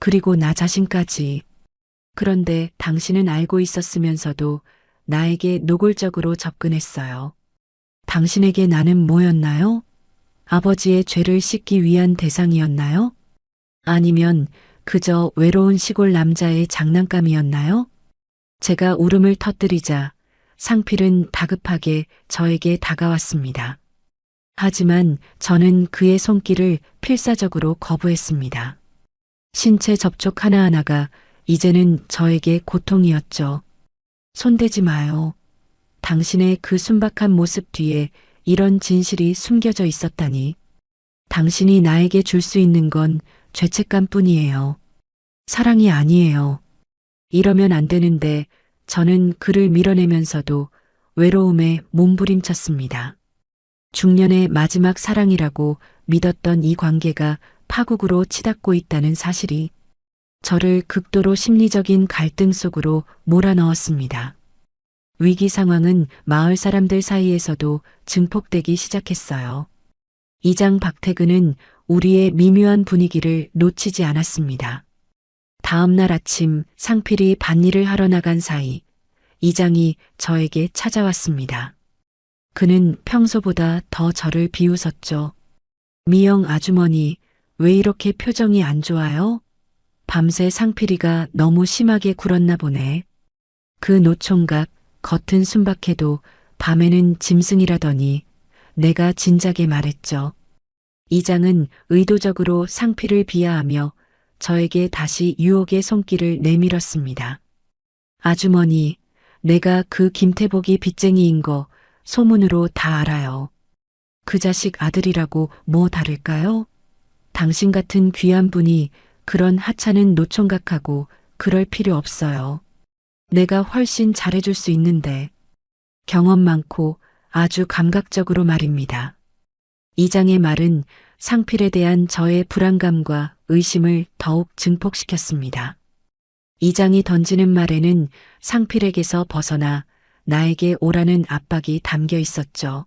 그리고 나 자신까지. 그런데 당신은 알고 있었으면서도 나에게 노골적으로 접근했어요. 당신에게 나는 뭐였나요? 아버지의 죄를 씻기 위한 대상이었나요? 아니면 그저 외로운 시골 남자의 장난감이었나요? 제가 울음을 터뜨리자 상필은 다급하게 저에게 다가왔습니다. 하지만 저는 그의 손길을 필사적으로 거부했습니다. 신체 접촉 하나하나가 이제는 저에게 고통이었죠. 손대지 마요. 당신의 그 순박한 모습 뒤에 이런 진실이 숨겨져 있었다니. 당신이 나에게 줄 수 있는 건 죄책감뿐이에요. 사랑이 아니에요. 이러면 안 되는데 저는 그를 밀어내면서도 외로움에 몸부림쳤습니다. 중년의 마지막 사랑이라고 믿었던 이 관계가 파국으로 치닫고 있다는 사실이 저를 극도로 심리적인 갈등 속으로 몰아넣었습니다. 위기 상황은 마을 사람들 사이에서도 증폭되기 시작했어요. 이장 박태근은 우리의 미묘한 분위기를 놓치지 않았습니다. 다음 날 아침 상필이 밭일을 하러 나간 사이 이장이 저에게 찾아왔습니다. 그는 평소보다 더 저를 비웃었죠. 미영 아주머니, 왜 이렇게 표정이 안 좋아요? 밤새 상필이가 너무 심하게 굴었나 보네. 그 노총각, 겉은 순박해도 밤에는 짐승이라더니 내가 진작에 말했죠. 이장은 의도적으로 상필을 비하하며 저에게 다시 유혹의 손길을 내밀었습니다. 아주머니, 내가 그 김태복이 빚쟁이인 거 소문으로 다 알아요. 그 자식 아들이라고 뭐 다를까요? 당신 같은 귀한 분이 그런 하찮은 노총각하고 그럴 필요 없어요. 내가 훨씬 잘해줄 수 있는데. 경험 많고 아주 감각적으로 말입니다. 이장의 말은 상필에 대한 저의 불안감과 의심을 더욱 증폭시켰습니다. 이장이 던지는 말에는 상필에게서 벗어나 나에게 오라는 압박이 담겨 있었죠.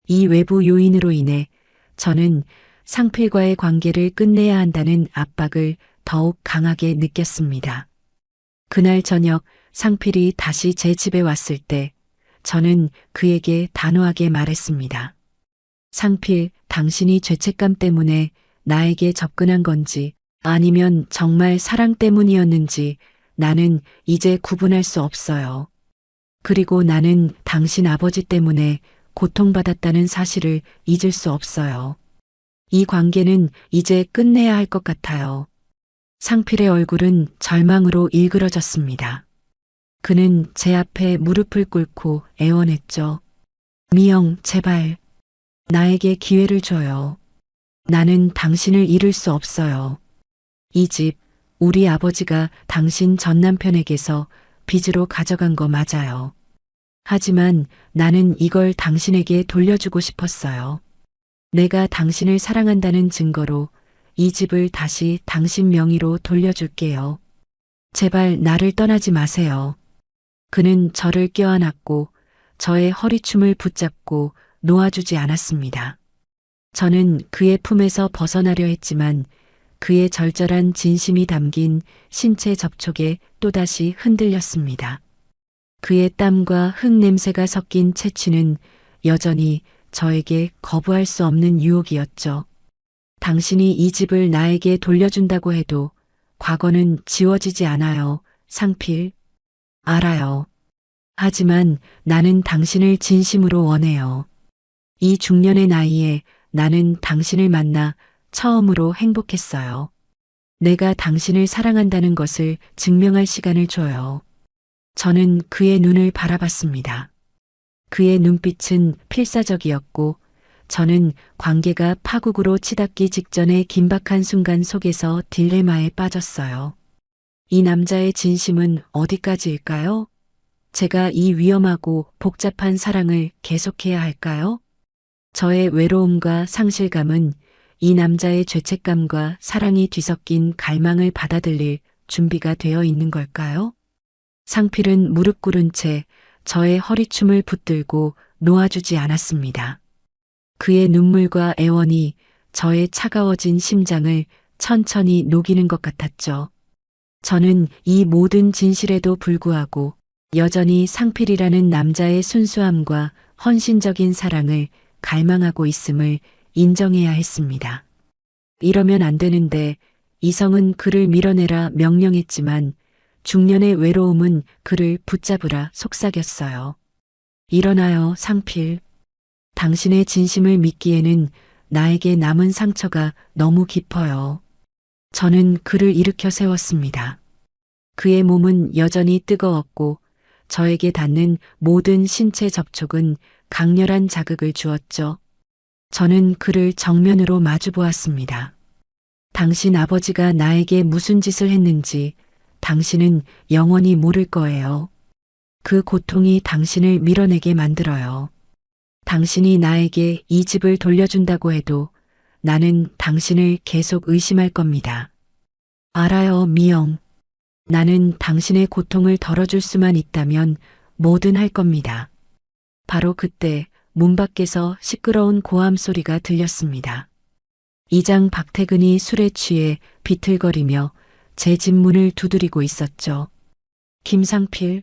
이 외부 요인으로 인해 저는 상필과의 관계를 끝내야 한다는 압박을 더욱 강하게 느꼈습니다. 그날 저녁 상필이 다시 제 집에 왔을 때 저는 그에게 단호하게 말했습니다. 상필, 당신이 죄책감 때문에 나에게 접근한 건지 아니면 정말 사랑 때문이었는지 나는 이제 구분할 수 없어요. 그리고 나는 당신 아버지 때문에 고통받았다는 사실을 잊을 수 없어요. 이 관계는 이제 끝내야 할 것 같아요. 상필의 얼굴은 절망으로 일그러졌습니다. 그는 제 앞에 무릎을 꿇고 애원했죠. 미영, 제발. 나에게 기회를 줘요. 나는 당신을 잃을 수 없어요. 이 집, 우리 아버지가 당신 전 남편에게서 빚으로 가져간 거 맞아요. 하지만 나는 이걸 당신에게 돌려주고 싶었어요. 내가 당신을 사랑한다는 증거로 이 집을 다시 당신 명의로 돌려줄게요. 제발 나를 떠나지 마세요. 그는 저를 껴안았고 저의 허리춤을 붙잡고 놓아주지 않았습니다. 저는 그의 품에서 벗어나려 했지만 그의 절절한 진심이 담긴 신체 접촉에 또다시 흔들렸습니다. 그의 땀과 흙 냄새가 섞인 채취는 여전히 저에게 거부할 수 없는 유혹이었죠. 당신이 이 집을 나에게 돌려준다고 해도 과거는 지워지지 않아요, 상필. 알아요. 하지만 나는 당신을 진심으로 원해요. 이 중년의 나이에 나는 당신을 만나 처음으로 행복했어요. 내가 당신을 사랑한다는 것을 증명할 시간을 줘요. 저는 그의 눈을 바라봤습니다. 그의 눈빛은 필사적이었고 저는 관계가 파국으로 치닫기 직전의 긴박한 순간 속에서 딜레마에 빠졌어요. 이 남자의 진심은 어디까지일까요? 제가 이 위험하고 복잡한 사랑을 계속해야 할까요? 저의 외로움과 상실감은 이 남자의 죄책감과 사랑이 뒤섞인 갈망을 받아들일 준비가 되어 있는 걸까요? 상필은 무릎 꿇은 채 저의 허리춤을 붙들고 놓아주지 않았습니다. 그의 눈물과 애원이 저의 차가워진 심장을 천천히 녹이는 것 같았죠. 저는 이 모든 진실에도 불구하고 여전히 상필이라는 남자의 순수함과 헌신적인 사랑을 갈망하고 있음을 인정해야 했습니다. 이러면 안 되는데 이성은 그를 밀어내라 명령했지만 중년의 외로움은 그를 붙잡으라 속삭였어요. 일어나요, 상필. 당신의 진심을 믿기에는 나에게 남은 상처가 너무 깊어요. 저는 그를 일으켜 세웠습니다. 그의 몸은 여전히 뜨거웠고 저에게 닿는 모든 신체 접촉은 강렬한 자극을 주었죠. 저는 그를 정면으로 마주 보았습니다. 당신 아버지가 나에게 무슨 짓을 했는지 당신은 영원히 모를 거예요. 그 고통이 당신을 밀어내게 만들어요. 당신이 나에게 이 집을 돌려준다고 해도 나는 당신을 계속 의심할 겁니다. 알아요, 미영. 나는 당신의 고통을 덜어줄 수만 있다면 뭐든 할 겁니다. 바로 그때 문 밖에서 시끄러운 고함 소리가 들렸습니다. 이장 박태근이 술에 취해 비틀거리며 제 집 문을 두드리고 있었죠. 김상필,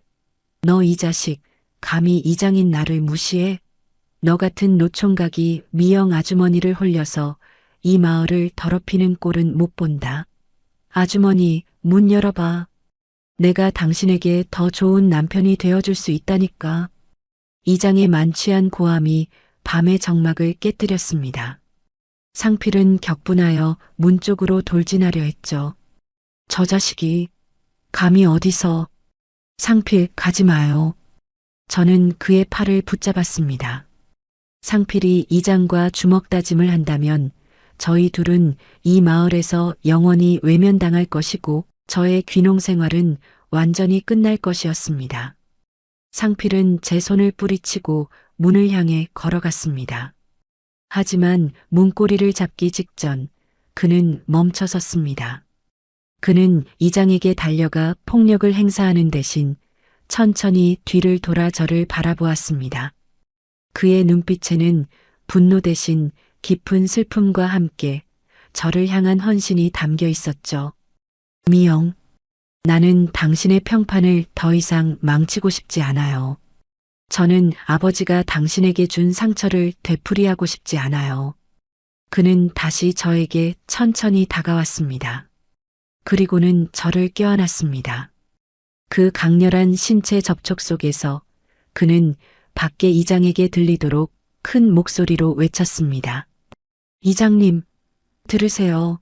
너 이 자식, 감히 이장인 나를 무시해? 너 같은 노총각이 미영 아주머니를 홀려서 이 마을을 더럽히는 꼴은 못 본다. 아주머니, 문 열어봐. 내가 당신에게 더 좋은 남편이 되어줄 수 있다니까. 이장의 만취한 고함이 밤의 정막을 깨뜨렸습니다. 상필은 격분하여 문 쪽으로 돌진하려 했죠. 저 자식이 감히 어디서. 상필, 가지 마요. 저는 그의 팔을 붙잡았습니다. 상필이 이장과 주먹 다짐을 한다면 저희 둘은 이 마을에서 영원히 외면당할 것이고 저의 귀농 생활은 완전히 끝날 것이었습니다. 상필은 제 손을 뿌리치고 문을 향해 걸어갔습니다. 하지만 문고리를 잡기 직전 그는 멈춰섰습니다. 그는 이장에게 달려가 폭력을 행사하는 대신 천천히 뒤를 돌아 저를 바라보았습니다. 그의 눈빛에는 분노 대신 깊은 슬픔과 함께 저를 향한 헌신이 담겨 있었죠. 미영, 나는 당신의 평판을 더 이상 망치고 싶지 않아요. 저는 아버지가 당신에게 준 상처를 되풀이하고 싶지 않아요. 그는 다시 저에게 천천히 다가왔습니다. 그리고는 저를 껴안았습니다. 그 강렬한 신체 접촉 속에서 그는 밖에 이장에게 들리도록 큰 목소리로 외쳤습니다. 이장님, 들으세요.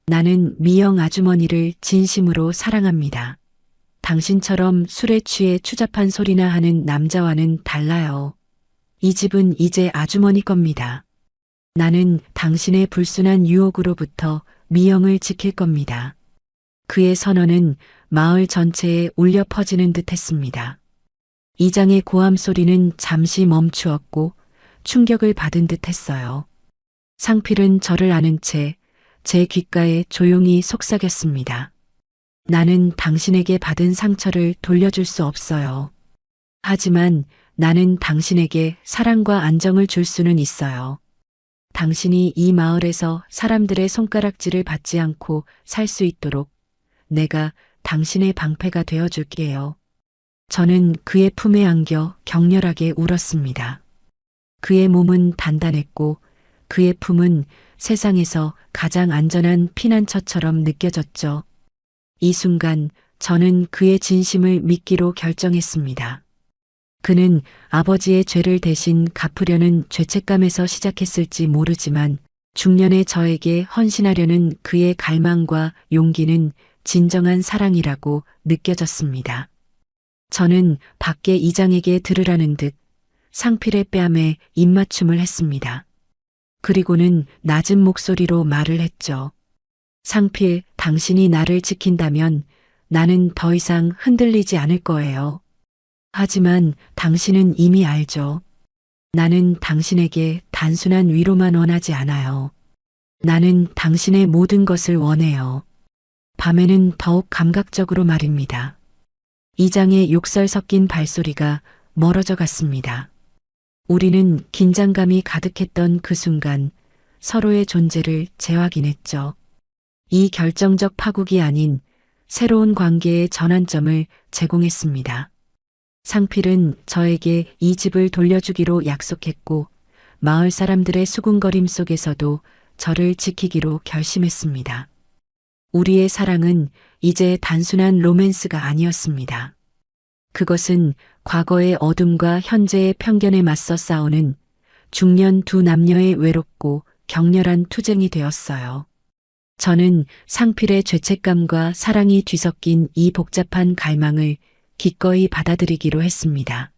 나는 미영 아주머니를 진심으로 사랑합니다. 당신처럼 술에 취해 추잡한 소리나 하는 남자와는 달라요. 이 집은 이제 아주머니 겁니다. 나는 당신의 불순한 유혹으로부터 미영을 지킬 겁니다. 그의 선언은 마을 전체에 울려 퍼지는 듯 했습니다. 이장의 고함 소리는 잠시 멈추었고 충격을 받은 듯 했어요. 상필은 저를 아는 채 제 귓가에 조용히 속삭였습니다. 나는 당신에게 받은 상처를 돌려줄 수 없어요. 하지만 나는 당신에게 사랑과 안정을 줄 수는 있어요. 당신이 이 마을에서 사람들의 손가락질을 받지 않고 살 수 있도록 내가 당신의 방패가 되어줄게요. 저는 그의 품에 안겨 격렬하게 울었습니다. 그의 몸은 단단했고 그의 품은 세상에서 가장 안전한 피난처처럼 느껴졌죠. 이 순간 저는 그의 진심을 믿기로 결정했습니다. 그는 아버지의 죄를 대신 갚으려는 죄책감에서 시작했을지 모르지만 중년의 저에게 헌신하려는 그의 갈망과 용기는 진정한 사랑이라고 느껴졌습니다. 저는 밖에 이장에게 들으라는 듯 상필의 뺨에 입맞춤을 했습니다. 그리고는 낮은 목소리로 말을 했죠. 상필, 당신이 나를 지킨다면 나는 더 이상 흔들리지 않을 거예요. 하지만 당신은 이미 알죠. 나는 당신에게 단순한 위로만 원하지 않아요. 나는 당신의 모든 것을 원해요. 밤에는 더욱 감각적으로 말입니다. 이장의 욕설 섞인 발소리가 멀어져 갔습니다. 우리는 긴장감이 가득했던 그 순간 서로의 존재를 재확인했죠. 이 결정적 파국이 아닌 새로운 관계의 전환점을 제공했습니다. 상필은 저에게 이 집을 돌려주기로 약속했고 마을 사람들의 수군거림 속에서도 저를 지키기로 결심했습니다. 우리의 사랑은 이제 단순한 로맨스가 아니었습니다. 그것은 과거의 어둠과 현재의 편견에 맞서 싸우는 중년 두 남녀의 외롭고 격렬한 투쟁이 되었어요. 저는 상필의 죄책감과 사랑이 뒤섞인 이 복잡한 갈망을 기꺼이 받아들이기로 했습니다.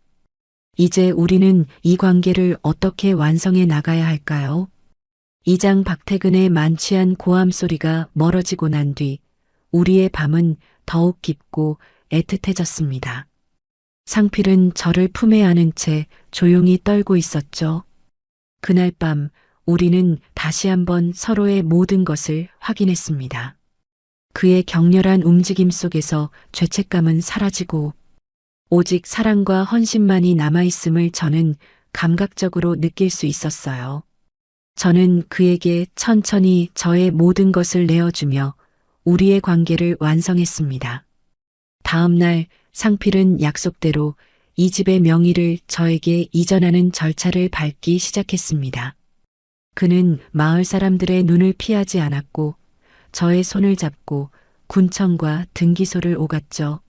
이제 우리는 이 관계를 어떻게 완성해 나가야 할까요? 이장 박태근의 만취한 고함 소리가 멀어지고 난 뒤 우리의 밤은 더욱 깊고 애틋해졌습니다. 상필은 저를 품에 안은 채 조용히 떨고 있었죠. 그날 밤 우리는 다시 한번 서로의 모든 것을 확인했습니다. 그의 격렬한 움직임 속에서 죄책감은 사라지고 오직 사랑과 헌신만이 남아있음을 저는 감각적으로 느낄 수 있었어요. 저는 그에게 천천히 저의 모든 것을 내어주며 우리의 관계를 완성했습니다. 다음 날 상필은 약속대로 이 집의 명의를 저에게 이전하는 절차를 밟기 시작했습니다. 그는 마을 사람들의 눈을 피하지 않았고 저의 손을 잡고 군청과 등기소를 오갔죠.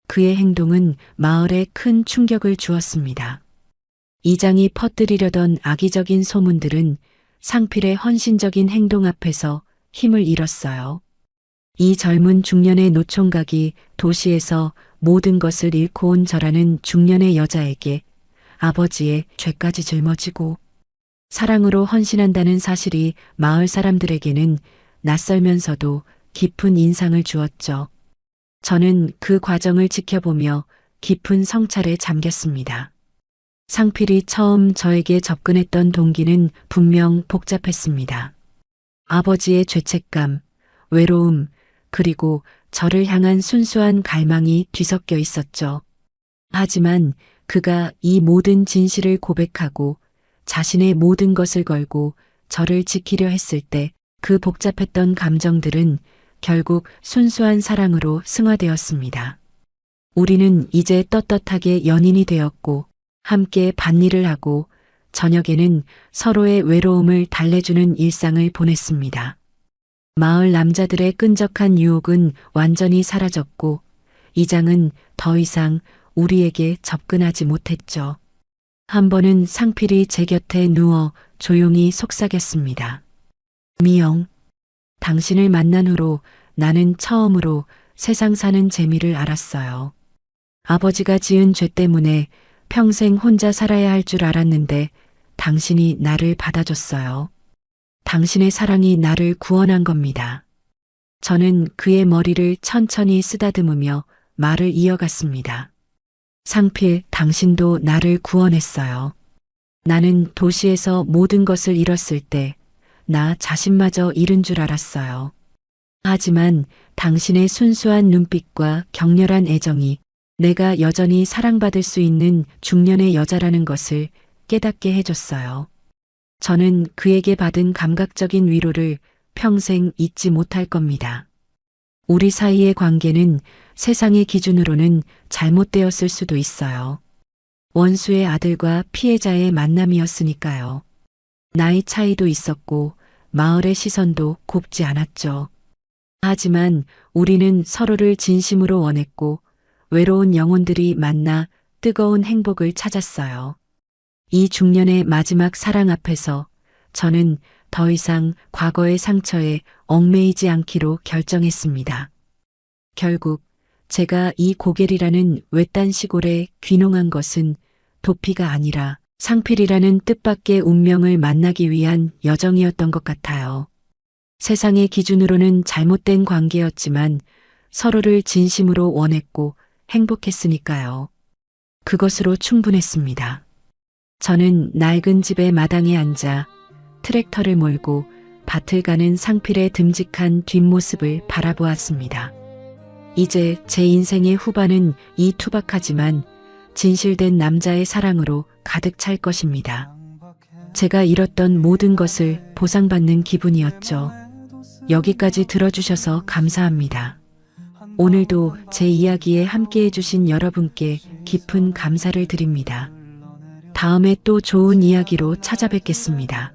그의 행동은 마을에 큰 충격을 주었습니다. 이장이 퍼뜨리려던 악의적인 소문들은 상필의 헌신적인 행동 앞에서 힘을 잃었어요. 이 젊은 중년의 노총각이 도시에서 모든 것을 잃고 온 저라는 중년의 여자에게 아버지의 죄까지 짊어지고 사랑으로 헌신한다는 사실이 마을 사람들에게는 낯설면서도 깊은 인상을 주었죠. 저는 그 과정을 지켜보며 깊은 성찰에 잠겼습니다. 상필이 처음 저에게 접근했던 동기는 분명 복잡했습니다. 아버지의 죄책감, 외로움, 그리고 저를 향한 순수한 갈망이 뒤섞여 있었죠. 하지만 그가 이 모든 진실을 고백하고 자신의 모든 것을 걸고 저를 지키려 했을 때 그 복잡했던 감정들은 결국 순수한 사랑으로 승화되었습니다. 우리는 이제 떳떳하게 연인이 되었고 함께 밭일을 하고 저녁에는 서로의 외로움을 달래주는 일상을 보냈습니다. 마을 남자들의 끈적한 유혹은 완전히 사라졌고 이장은 더 이상 우리에게 접근하지 못했죠. 한 번은 상필이 제 곁에 누워 조용히 속삭였습니다. 미영, 당신을 만난 후로 나는 처음으로 세상 사는 재미를 알았어요. 아버지가 지은 죄 때문에 평생 혼자 살아야 할 줄 알았는데 당신이 나를 받아줬어요. 당신의 사랑이 나를 구원한 겁니다. 저는 그의 머리를 천천히 쓰다듬으며 말을 이어갔습니다. 상필, 당신도 나를 구원했어요. 나는 도시에서 모든 것을 잃었을 때 나 자신마저 잃은 줄 알았어요. 하지만 당신의 순수한 눈빛과 격렬한 애정이 내가 여전히 사랑받을 수 있는 중년의 여자라는 것을 깨닫게 해줬어요. 저는 그에게 받은 감각적인 위로를 평생 잊지 못할 겁니다. 우리 사이의 관계는 세상의 기준으로는 잘못되었을 수도 있어요. 원수의 아들과 피해자의 만남이었으니까요. 나이 차이도 있었고 마을의 시선도 곱지 않았죠. 하지만 우리는 서로를 진심으로 원했고 외로운 영혼들이 만나 뜨거운 행복을 찾았어요. 이 중년의 마지막 사랑 앞에서 저는 더 이상 과거의 상처에 얽매이지 않기로 결정했습니다. 결국 제가 이 고겔이라는 외딴 시골에 귀농한 것은 도피가 아니라 상필이라는 뜻밖의 운명을 만나기 위한 여정이었던 것 같아요. 세상의 기준으로는 잘못된 관계였지만 서로를 진심으로 원했고 행복했으니까요. 그것으로 충분했습니다. 저는 낡은 집의 마당에 앉아 트랙터를 몰고 밭을 가는 상필의 듬직한 뒷모습을 바라보았습니다. 이제 제 인생의 후반은 이 투박하지만 진실된 남자의 사랑으로 가득 찰 것입니다. 제가 잃었던 모든 것을 보상받는 기분이었죠. 여기까지 들어주셔서 감사합니다. 오늘도 제 이야기에 함께 해주신 여러분께 깊은 감사를 드립니다. 다음에 또 좋은 이야기로 찾아뵙겠습니다.